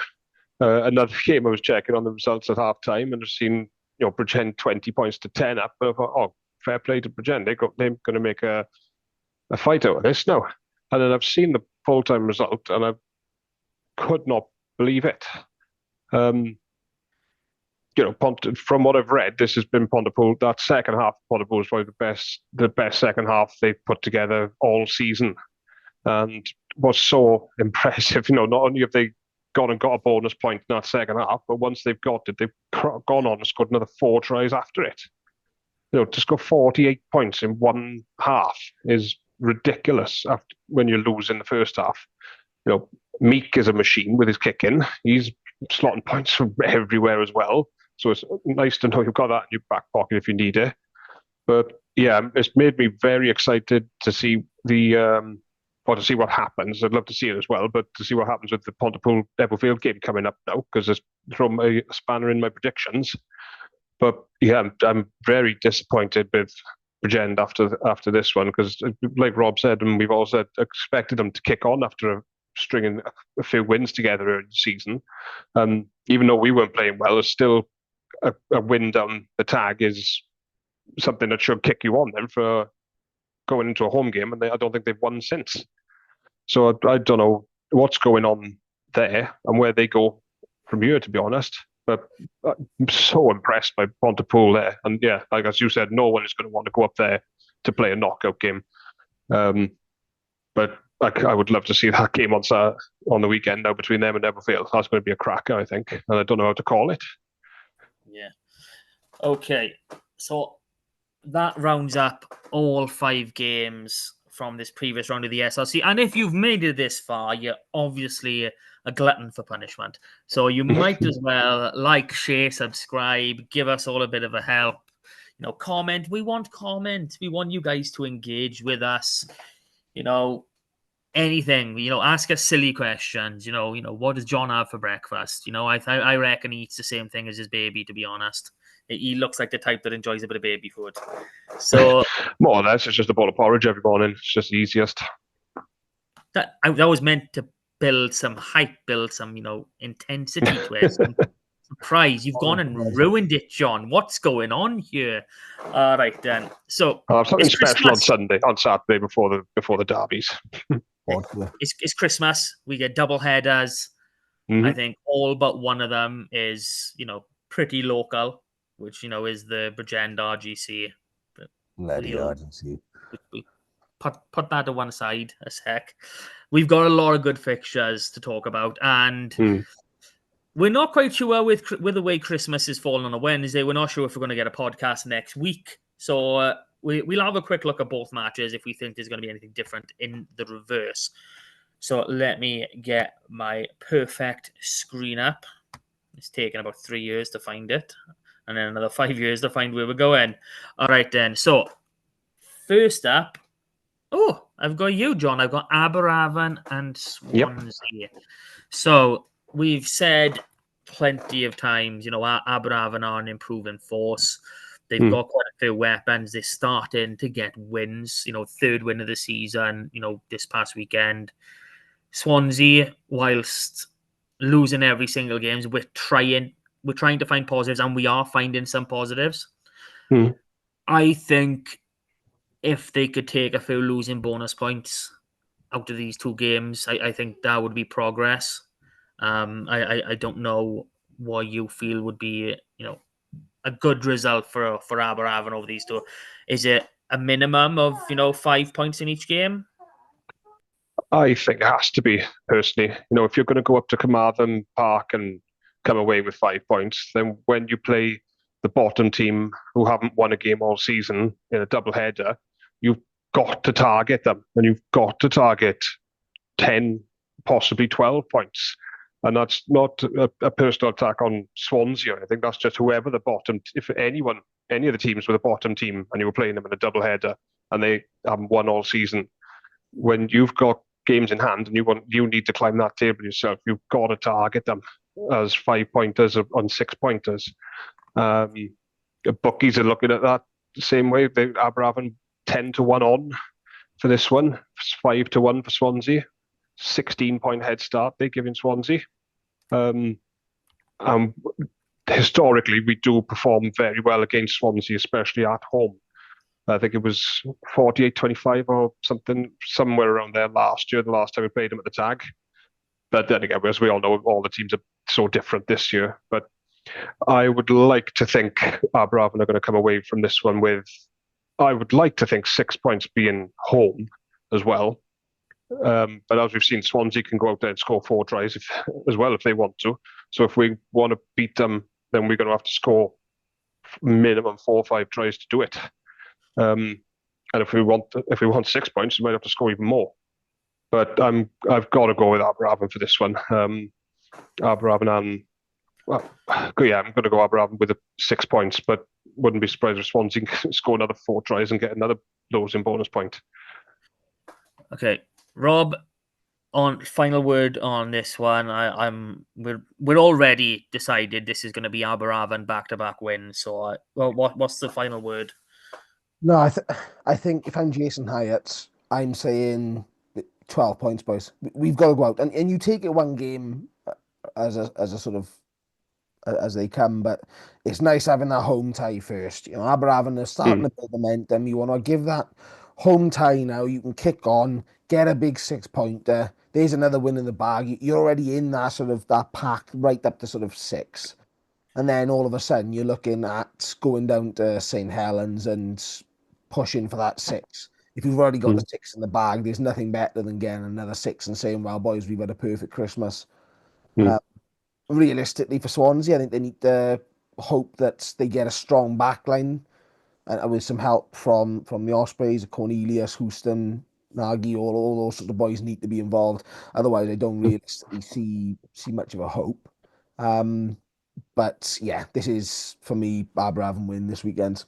Another game I was checking on the results at half time and I've seen Bridgend 20 points to 10 up. But I thought, fair play to Bridgend. They're going to make a fight out of this now. And then I've seen the full-time result and I could not believe it. From what I've read, this has been Pontypool. That second half of Pontypool is probably the best second half they've put together all season. And what's so impressive, not only have they gone a bonus point in that second half, but once they've got it, they've gone on and scored another 4 tries after it. To score 48 points in one half is ridiculous when you lose in the first half. Meek is a machine with his kicking. He's slotting points from everywhere as well. So it's nice to know you've got that in your back pocket if you need it. But yeah, it's made me very excited to see to see what happens. I'd love to see it as well, but to see what happens with the Pontypool Ebbw Vale game coming up now, because it's thrown a spanner in my predictions. But yeah, I'm very disappointed with Bridgend after this one, because like Rob said, and we've all said, expected them to kick on after stringing a few wins together in the season. Even though we weren't playing well, it's still a win down the tag is something that should kick you on them for going into a home game, and I don't think they've won since. So I don't know what's going on there and where they go from here, to be honest. But I'm so impressed by Pontypool there. And yeah, like as you said, no one is going to want to go up there to play a knockout game. But I would love to see that game on the weekend now between them and Everfield. That's going to be a cracker, I think. And I don't know how to call it. Yeah. Okay. So that rounds up all 5 games from this previous round of the SRC. And if you've made it this far, you're obviously a glutton for punishment. So you might as well like, share, subscribe, give us all a bit of a help. Comment. We want comments. We want you guys to engage with us. Anything. Ask us silly questions. What does John have for breakfast? I reckon he eats the same thing as his baby, to be honest. He looks like the type that enjoys a bit of baby food. So more or less, it's just a bowl of porridge every morning. It's just the easiest. That was meant to build some hype, build some, intensity to it. Some surprise. You've gone and ruined it, John. What's going on here? All right, then. So I'll have something special on Saturday before the derbies. It's Christmas. We get double headers. Mm-hmm. I think all but one of them is, pretty local, which, is the Bridgend RGC. Bloody RGC. We put that to one side a sec. We've got a lot of good fixtures to talk about, and we're not quite sure with the way Christmas is falling on a Wednesday. We're not sure if we're going to get a podcast next week. So we'll have a quick look at both matches if we think there's going to be anything different in the reverse. So let me get my perfect screen up. It's taken about 3 years to find it, and then another 5 years to find where we're going. All right, then. So first up, I've got you, John. I've got Aberavon and Swansea. Yep. So we've said plenty of times, Aberavon are an improving force. They've got quite a few weapons. They're starting to get wins, 3rd win of the season, this past weekend. Swansea, whilst losing every single game, we're trying to find positives, and we are finding some positives. I think if they could take a few losing bonus points out of these 2 games, I think that would be progress. I don't know what you feel would be, a good result for Aberavon over these 2. Is it a minimum of, 5 points in each game? I think it has to be, personally. If you're going to go up to Carmarthen Park and come away with 5 points, then when you play the bottom team who haven't won a game all season in a double header, you've got to target them, and you've got to target 10, possibly 12 points. And that's not a personal attack on Swansea. I think that's just whoever the bottom, if any of the teams were the bottom team and you were playing them in a double header and they haven't won all season, when you've got games in hand and you need to climb that table yourself, you've got to target them as 5-pointers on 6-pointers. Bookies are looking at that the same way. Aberavon 10-1 on for this one, 5-1 for Swansea. 16-point head start they're giving Swansea. Historically, we do perform very well against Swansea, especially at home. I think it was 48-25 or something, somewhere around there last year, the last time we played them at the tag. But then again, as we all know, all the teams are so different this year. But I would like to think Aberavon are going to come away from this one with, I would like to think, 6 points being home as well. But as we've seen, Swansea can go out there and score 4 tries as well if they want to. So if we want to beat them, then we're going to have to score minimum 4 or 5 tries to do it. And if we want 6 points, we might have to score even more. But I've got to go with Aberavon for this one. Aberavon and I'm going to go Aberavon with 6 points, but wouldn't be surprised if Swansea score another 4 tries and get another losing bonus point. Okay. Rob, on final word on this one, we're already decided this is going to be Aberavon back-to-back wins. So, what's the final word? No, I think if I'm Jason Hyatt, I'm saying 12 points, boys. We've got to go out. And you take it one game as a sort of as they come, but it's nice having that home tie first. You know, Aberafon are starting to build momentum. You want to give that home tie now. You can kick on, get a big 6-pointer. There's another win in the bag. You're already in that sort of that pack right up to sort of 6. And then all of a sudden you're looking at going down to St. Helens and pushing for that 6. If you've already got the 6 in the bag, there's nothing better than getting another 6 and saying, well, boys, we've had a perfect Christmas. Realistically, for Swansea, I think they need to hope that they get a strong backline and with some help from the Ospreys, Cornelius, Houston, Nagy, all those sort of boys need to be involved. Otherwise, I don't realistically see much of a hope. But yeah, this is, for me, Aberafon win this weekend.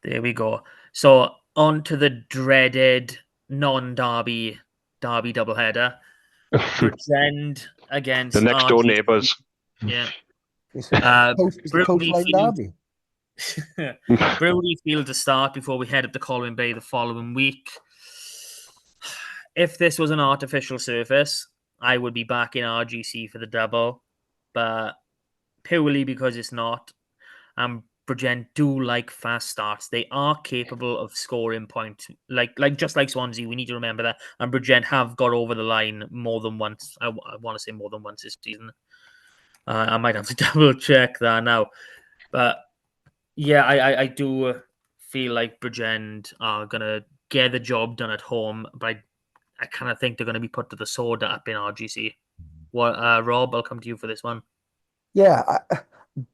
There we go. So on to the dreaded non-derby doubleheader. Bridgend against the next door RGC. neighbours. Yeah. Coastline derby. Brody Field to start before we head up to Colwyn Bay the following week. If this was an artificial surface, I would be back in RGC for the double, but purely because it's not. Bridgend do like fast starts. They are capable of scoring points, like just like Swansea. We need to remember that. And Bridgend have got over the line more than once. I want to say more than once this season. I might have to double check that now, but yeah, I do feel like Bridgend are gonna get the job done at home, but I kind of think they're gonna be put to the sword up in RGC. Rob, I'll come to you for this one. Yeah,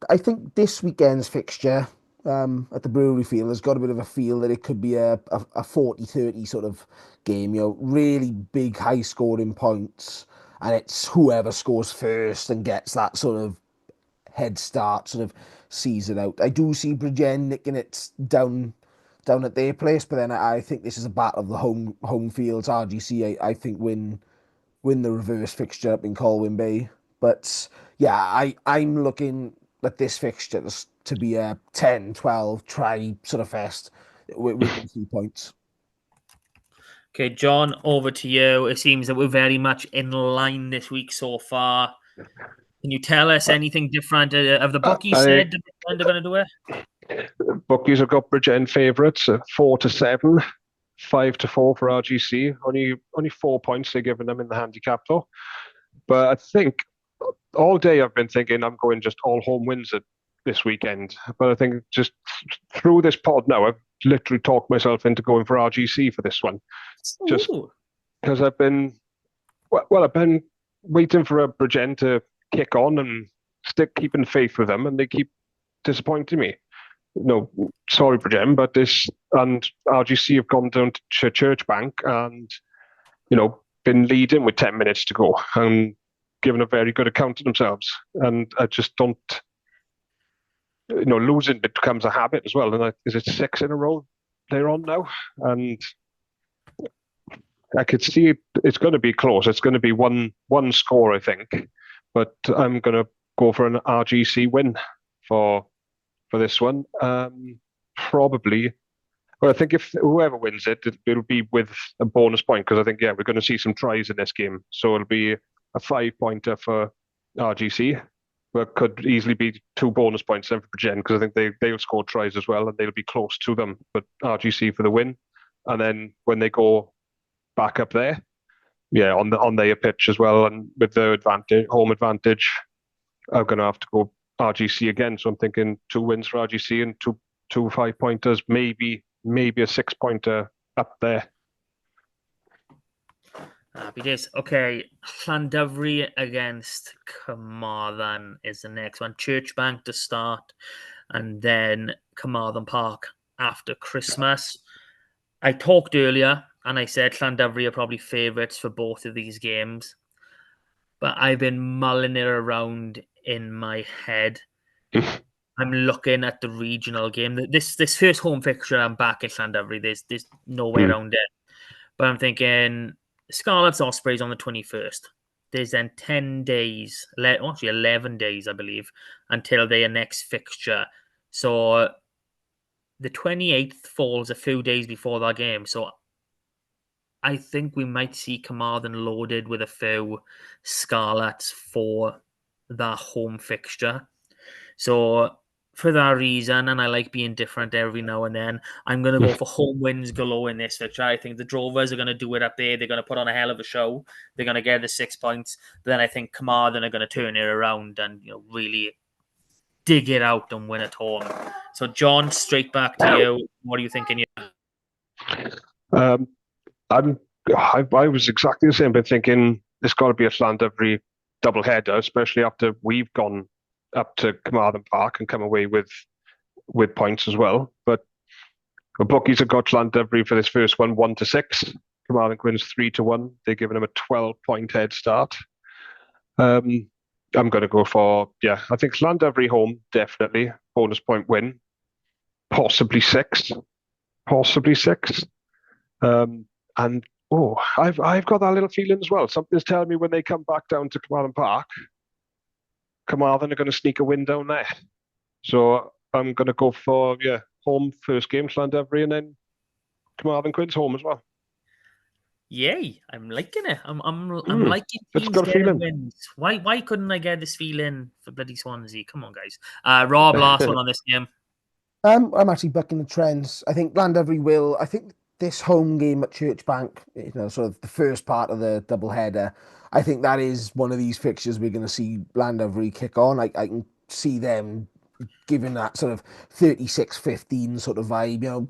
I think this weekend's fixture at the Brewery Field has got a bit of a feel that it could be a 40-30 sort of game, you know, really big high scoring points, and it's whoever scores first and gets that sort of head start, sort of sees it out. I do see Bridgend nicking it down at their place, but then I think this is a battle of the home fields. RGC, I think, win the reverse fixture up in Colwyn Bay. But yeah, I'm looking at this fixture to be a 10-12 try sort of fest with 3 points. Okay, John, over to you. It seems that we're very much in line this week so far. Can you tell us anything different? Have the bookies said they're going to do it? Bookies have got Bridgend favourites at 4-7, 5-4 for RGC. Only 4 points they're giving them in the handicap though. But I think all day I've been thinking I'm going just all home wins at this weekend. But I think just through this pod now, I've literally talked myself into going for RGC for this one. Just because I've been waiting for a Bridgend to kick on and keeping faith with them, and they keep disappointing me. No, sorry, Bridgend, but RGC have gone down to Church Bank and, you know, been leading with 10 minutes to go and given a very good account of themselves. And I just don't, you know, losing becomes a habit as well. And is it 6 in a row they're on now? And I could see it's going to be close. It's going to be one score, I think. But I'm going to go for an RGC win for this one. Probably. Well, I think if whoever wins it'll be with a bonus point, because I think, we're going to see some tries in this game. So it'll be a 5-pointer for RGC, but could easily be 2 bonus points then for Bridgend, because I think they'll score tries as well, and they'll be close to them. But RGC for the win. And then when they go back up there, on their pitch as well, and with the home advantage, I'm going to have to go RGC again. So I'm thinking 2 wins for RGC and two 5-pointers, maybe a 6-pointer up there. Happy days. Okay, Llandovery against Carmarthen is the next one. Churchbank to start, and then Carmarthen Park after Christmas. I talked earlier, and I said Llandovery are probably favourites for both of these games, but I've been mulling it around in my head. I'm looking at the regional game. This first home fixture, I'm back at Llandovery. There's no way around it. But I'm thinking Scarlets Ospreys on the 21st. There's then 10 days, actually 11 days, I believe, until their next fixture. So the 28th falls a few days before that game. So I think we might see Carmarthen loaded with a few Scarlets for that home fixture. So for that reason, and I like being different every now and then, I'm going to go for home wins galore in this fixture. I think the Drovers are going to do it up there. They're going to put on a hell of a show. They're going to get the 6 points. But then I think Carmarthen are going to turn it around and really dig it out and win at home. So John, straight back to you. What are you thinking? I was exactly the same, but thinking there's got to be a Llandovery double header, especially after we've gone up to Carmarthen Park and come away with points as well. But the bookies have got Llandovery for this first one 1-6. Carmarthen wins 3-1. They're giving them a 12-point head start. I'm going to go for I think Llandovery home definitely bonus point win, possibly six. And I've got that little feeling as well. Something's telling me when they come back down to Carmarthen Park, Carmarthen are going to sneak a win down there. So I'm going to go for home first game Llandovery, and then Carmarthen wins home as well. Yay! I'm liking it. I'm liking it's got a feeling. Wins. Why couldn't I get this feeling for bloody Swansea? Come on, guys. Rob, last one on this game. I'm actually bucking the trends. I think Llandovery will. I think this home game at Church Bank, sort of the first part of the double header, I think that is one of these fixtures we're going to see Llandovery kick on. I can see them giving that sort of 36-15 sort of vibe.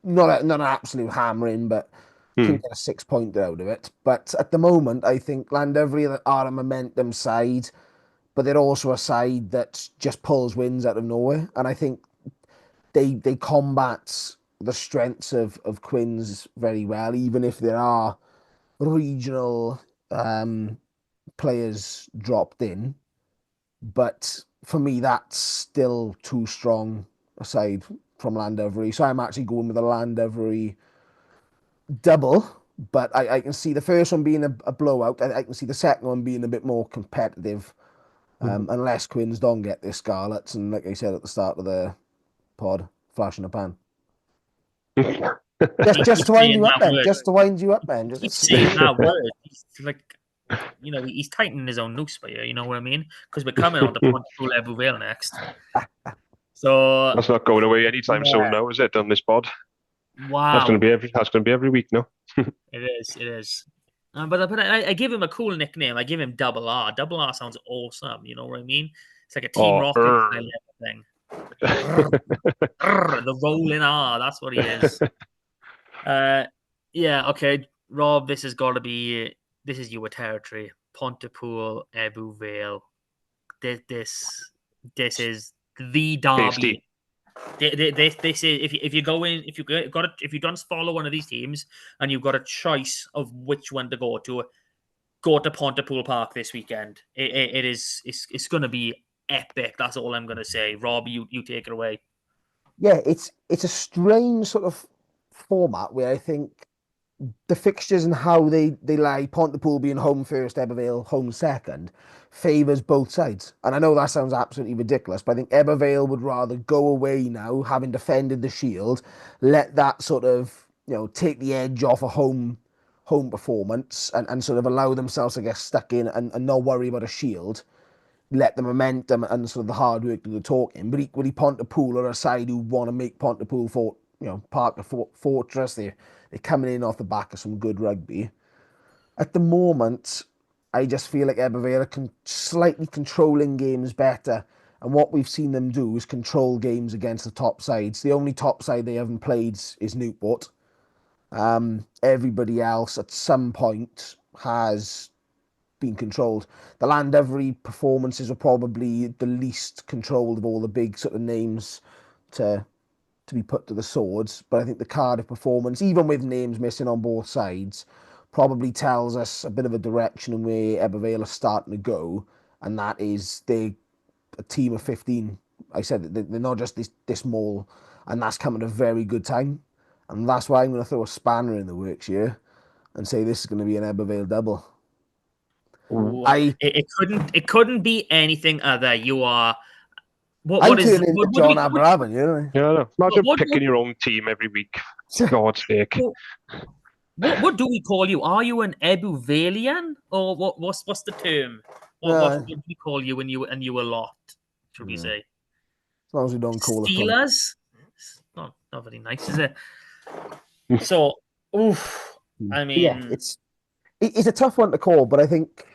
Not an absolute hammering, but can get a 6 pointer out of it. But at the moment, I think Llandovery are a momentum side, but they're also a side that just pulls wins out of nowhere. And I think they combat the strengths of Quins very well, even if there are regional players dropped in. But for me, that's still too strong aside from Llandovery. So I'm actually going with a Llandovery double, but I can see the first one being a blowout. I can see the second one being a bit more competitive, unless Quins don't get their Scarlets. And like I said at the start of the pod, flash in the pan. just to wind you up, Ben. Just to wind you up, Ben. He's saying that word. He's like, he's tightening his own noose by you. You know what I mean? Because we're coming on to Pontypool Ebbw next. So that's not going away anytime soon now, is it? On this pod. Wow, that's going to be every week now. It is. But I give him a cool nickname. I give him Double R. Double R sounds awesome. You know what I mean? It's like a Team Rocket kind of thing. The rolling R. That's what he is. Okay, Rob. This has got to be. This is your territory. Pontypool, Ebbw Vale. This is the derby. This is if you go in, if you don't follow one of these teams and you've got a choice of which one to go to Pontypool Park this weekend. It's going to be epic. That's all I'm going to say. Rob, you take it away. Yeah, it's a strange sort of format where I think the fixtures and how they lie, Pontypool being home first, Ebbw Vale home second, favours both sides. And I know that sounds absolutely ridiculous, but I think Ebbw Vale would rather go away now, having defended the Shield, let that sort of, take the edge off a home performance and sort of allow themselves to get stuck in and not worry about a Shield, let the momentum and sort of the hard work do the talking. But equally, Pontypool are a side who want to make Pontypool Park a fortress. They're coming in off the back of some good rugby. At the moment, I just feel like Ebbw Vale are slightly controlling games better. And what we've seen them do is control games against the top sides. The only top side they haven't played is Newport. Everybody else at some point has been controlled. The Llandovery performances are probably the least controlled of all the big sort of names to be put to the swords, but I think the Cardiff performance, even with names missing on both sides, probably tells us a bit of a direction in where Ebbw Vale are starting to go, and that is they're a team of 15. I said that they're not just this small, and that's come at a very good time, and that's why I'm going to throw a spanner in the works here and say this is going to be an Ebbw Vale double. It couldn't be anything other. You are. What is John Abravan, you know? Yeah, no. Imagine picking your own team every week. For God's sake. What do we call you? Are you an Ebuvalian or what's the term? What No, would we call you when you were lot? Should we say as long as we don't call it. Steelers? It's not very nice, is it? So, oof. I Yeah, mean, it's a tough one to call, but I think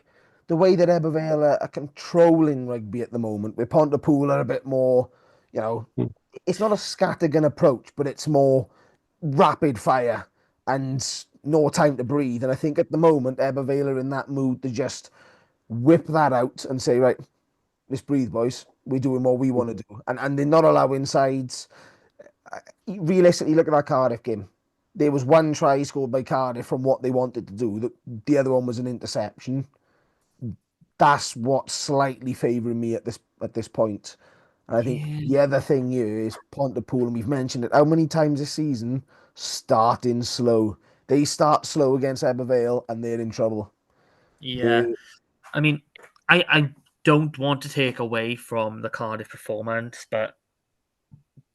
the way that Ebervale are controlling rugby at the moment, with Pontypool are a bit more, you know, it's not a scattergun approach, but it's more rapid fire and no time to breathe. And I think at the moment, Ebervale are in that mood to just whip that out and say, right, let's breathe, boys. We're doing what we want to do. And they're not allowing sides. Realistically, look at that Cardiff game. There was one try scored by Cardiff from what they wanted to do. The other one was an interception. That's what's slightly favouring me at this point. And I think the other thing here is Pontypool, and we've mentioned it how many times this season, starting slow. They start slow against Ebervale and they're in trouble. yeah. I mean, I don't want to take away from the Cardiff performance, but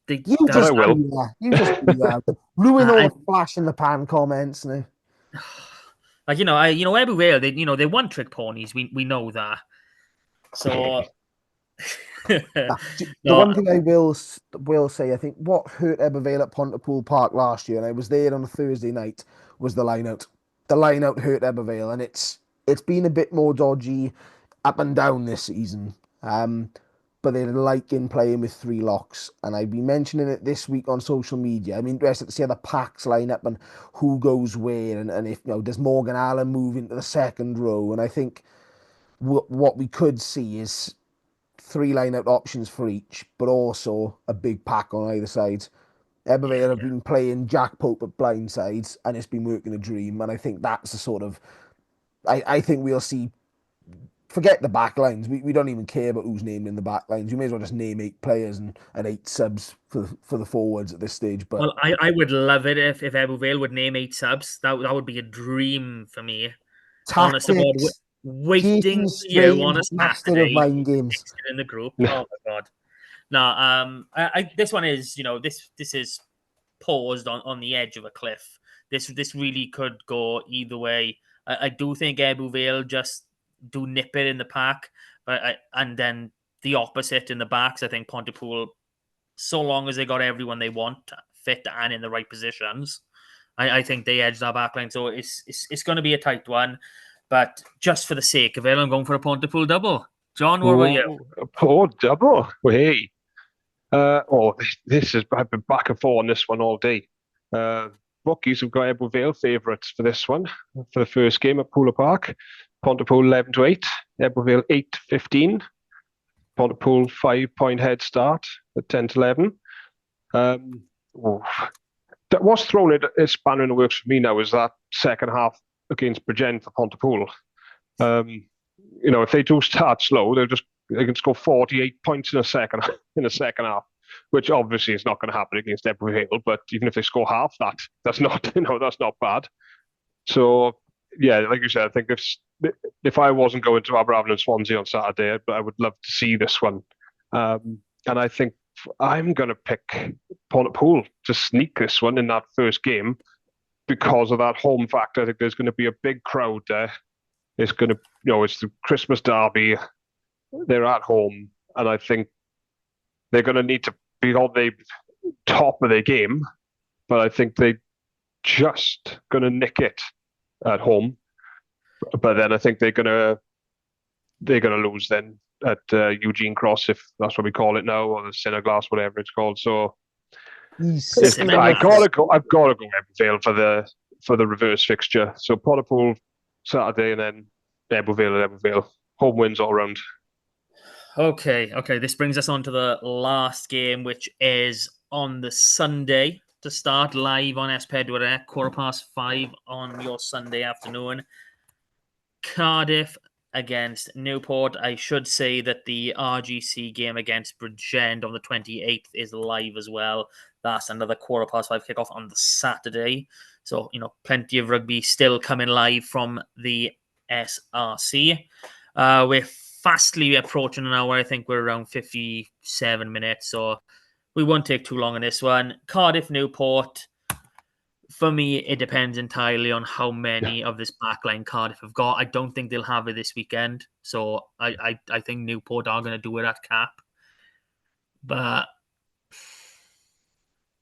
You just do that. You just do that. Ruin all the flash in the pan comments now. Like everywhere they're one trick ponies. We know that. So The one thing I will say, I think what hurt Ebervale at Pontypool Park last year, and I was there on a Thursday night, was the line out. The line out hurt Ebervale, and it's been a bit more dodgy up and down this season. But they're liking playing with three locks, and I've been mentioning it this week on social media. I'm interested to see how the packs line up and who goes where, and if does Morgan Allen move into the second row? And I think what we could see is three line-out options for each, but also a big pack on either side. Ebervale have been playing Jack Pope at blind sides, and it's been working a dream. And I think that's the sort of... I think we'll see... Forget the back lines. We don't even care about who's named in the back lines. We may as well just name 8 players and 8 subs for the forwards at this stage. But well, I would love it if Ebervale would name 8 subs. That would be a dream for me. Honest to God, waiting for you on a Saturday of mind games in the group. Oh my God! No, this one is this is paused on the edge of a cliff. This really could go either way. I do think Ebervale just do nip it in the pack, and then the opposite in the backs. I think Pontypool, so long as they got everyone they want fit and in the right positions, I think they edge that back line. So it's going to be a tight one. But just for the sake of it, I'm going for a Pontypool double. John, what about you? Oh, double? Well, hey. This is... I've been back and forth on this one all day. Bookies have got Ebervale favourites for this one, for the first game at Pooler Park. Pontypool 11-8, Ebervale 8-15. Pontypool 5-point head start at 10-11. What's thrown a spanner in the works for me now is that second half against Bridgend for Pontypool. If they do start slow, they can score 48 points in a second half, which obviously is not going to happen against Ebervale. But even if they score half that, that's not bad. So yeah, like you said, I think if I wasn't going to Aberafon and Swansea on Saturday, I would love to see this one. And I think I'm going to pick Pontypool to sneak this one in that first game because of that home factor. I think there's going to be a big crowd there. It's going to, it's the Christmas derby. They're at home, and I think they're going to need to be on the top of their game. But I think they're just going to nick it at home. But then I think they're going to lose then at Eugene Cross, if that's what we call it now, or the Cineglass, whatever it's called. So I've got to go Ebervale for the reverse fixture. So Pontypool Saturday, and then Ebervale. Home wins all round. Okay. This brings us on to the last game, which is on the Sunday to start live on S4C, 5:15 on your Sunday afternoon. Cardiff against Newport. I should say that the RGC game against Bridgend on the 28th is live as well. That's another 5:15 kickoff on the Saturday. So, plenty of rugby still coming live from the SRC. We're fastly approaching an hour. I think we're around 57 minutes. So we won't take too long on this one. Cardiff Newport. For me, it depends entirely on how many of this backline Cardiff have got. I don't think they'll have it this weekend. So I think Newport are going to do it at cap. But,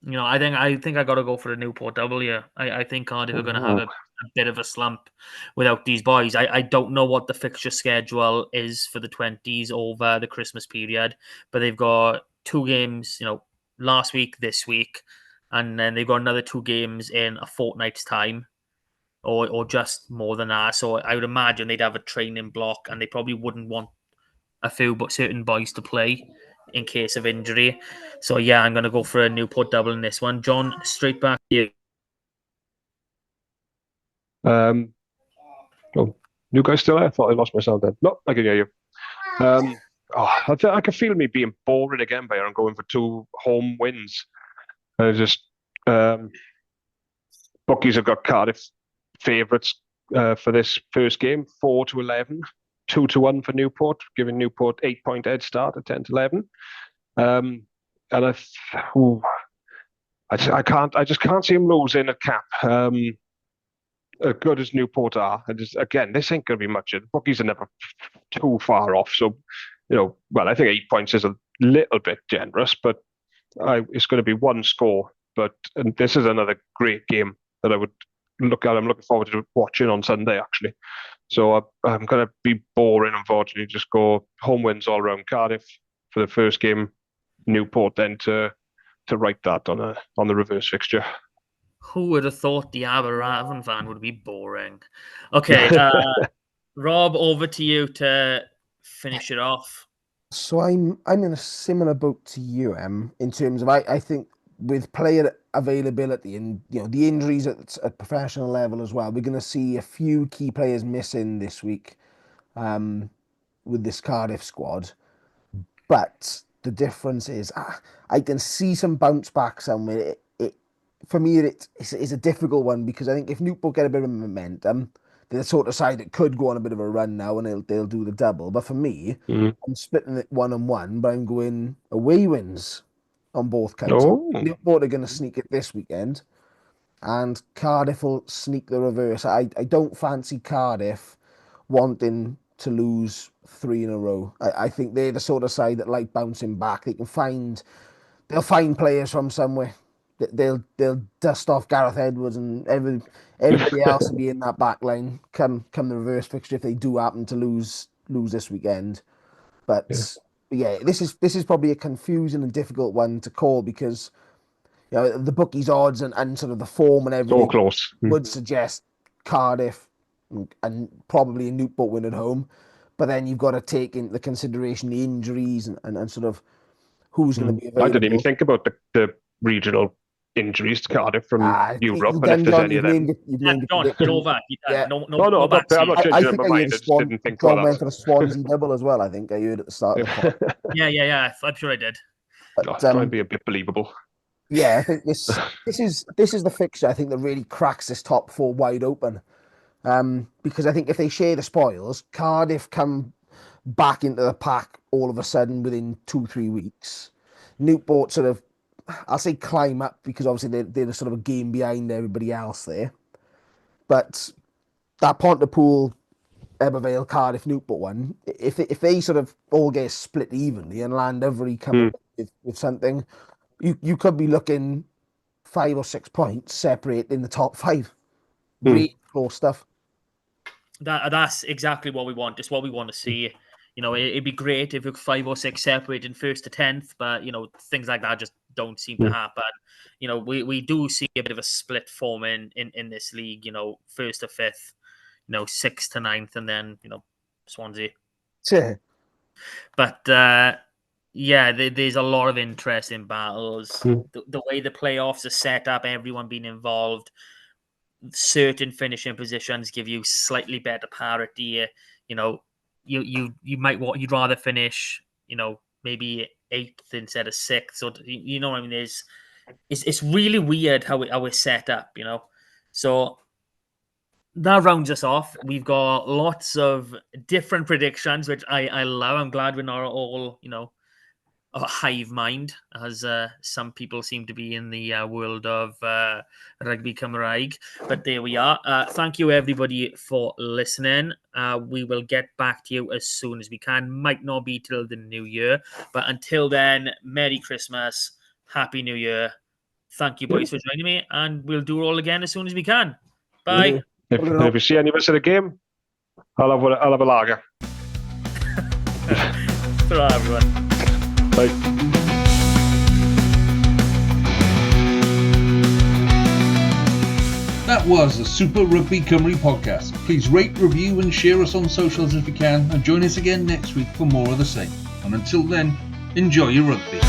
I think I got to go for a Newport W. I think Cardiff are going to have a bit of a slump without these boys. I don't know what the fixture schedule is for the 20s over the Christmas period, but they've got 2 games, last week, this week, and then they've got another 2 games in a fortnight's time, or just more than that. So I would imagine they'd have a training block, and they probably wouldn't want a few but certain boys to play in case of injury. So yeah, I'm going to go for a Newport double in this one. John, straight back to you. Oh, you guys still there? I thought I lost my sound then. No, I can hear you. I can feel me being boring again by and going for 2 home wins. I just bookies have got Cardiff favourites for this first game, 4-11, 2-1 for Newport, giving Newport 8-point head start at 10-11. And I just can't see him losing at cap. As good as Newport are, again, this ain't going to be much. The bookies are never too far off. So, I think 8 points is a little bit generous, but it's going to be 1 score. And this is another great game that I would look at. I'm looking forward to watching on Sunday, actually. So I'm going to be boring, unfortunately. Just go home wins all around Cardiff for the first game. Newport then to write that on the reverse fixture. Who would have thought the Aberraven fan would be boring? Okay, Rob, over to you to finish it off. So I'm in a similar boat to you, in terms of I think with player availability and the injuries at professional level as well, we're going to see a few key players missing this week with this Cardiff squad. But the difference is I can see some bounce back somewhere. For me, it's a difficult one because I think if Newport get a bit of momentum, they're the sort of side that could go on a bit of a run now and they'll do the double. But for me, I'm splitting it 1-1, but I'm going away wins on both counts. Newport are going to sneak it this weekend, and Cardiff will sneak the reverse. I don't fancy Cardiff wanting to lose 3 in a row. I think they're the sort of side that like bouncing back. They'll find players from somewhere. They'll dust off Gareth Edwards and everybody else will be in that back line come the reverse fixture if they do happen to lose this weekend. But yeah, this is probably a confusing and difficult one to call because the bookies odds and sort of the form and everything so close would suggest Cardiff and probably Newport win at home. But then you've got to take into consideration the injuries and sort of who's going to be available. I didn't even think about the regional injuries to Cardiff from Europe, and if there's any of them. Get over. No, I'm not changing my mind. I just didn't think about that. Went for the Swansea double as well, I think. I heard at the start of the pod. Yeah. I'm sure I did. Try and be a bit believable. Yeah, I think this is the fixture I think that really cracks this top 4 wide open. Because I think if they share the spoils, Cardiff come back into the pack all of a sudden within 2-3 weeks. Newport sort of, I'll say climb up because obviously they're sort of a game behind everybody else there. But that Pontypool, Ebervale, Cardiff, Newport one, if they sort of all get split evenly and Landovery come with something, you could be looking 5 or 6 points separate in the top 5. Great close stuff. That's exactly what we want. It's what we want to see. It'd be great if it 5 or 6 separated 1st to 10th, but things like that just don't seem to happen. We do see a bit of a split form in this league. 1st to 5th, 6th to 9th, and then Swansea. Sure. But there's a lot of interest in battles. The way the playoffs are set up, everyone being involved. Certain finishing positions give you slightly better parity. You'd rather finish, maybe 8th instead of 6th. So you know what I mean? It's really weird how we're set up, So that rounds us off. We've got lots of different predictions, which I love. I'm glad we're not all, a hive mind, as some people seem to be in the world of rugby Cymraeg. But there we are. Thank you, everybody, for listening. We will get back to you as soon as we can. Might not be till the new year. But until then, Merry Christmas. Happy New Year. Thank you, boys, for joining me. And we'll do it all again as soon as we can. Bye. If you see any of us at a game, I'll have a lager. Ta-ra, everyone. Bye. That was the Super Rugby Cymru podcast. Please rate, review and share us on socials if you can, and join us again next week for more of the same. And until then, enjoy your rugby.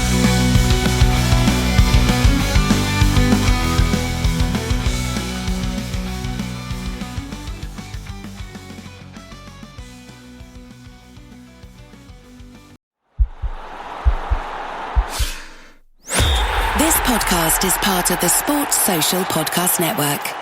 This podcast is part of the Sports Social Podcast Network.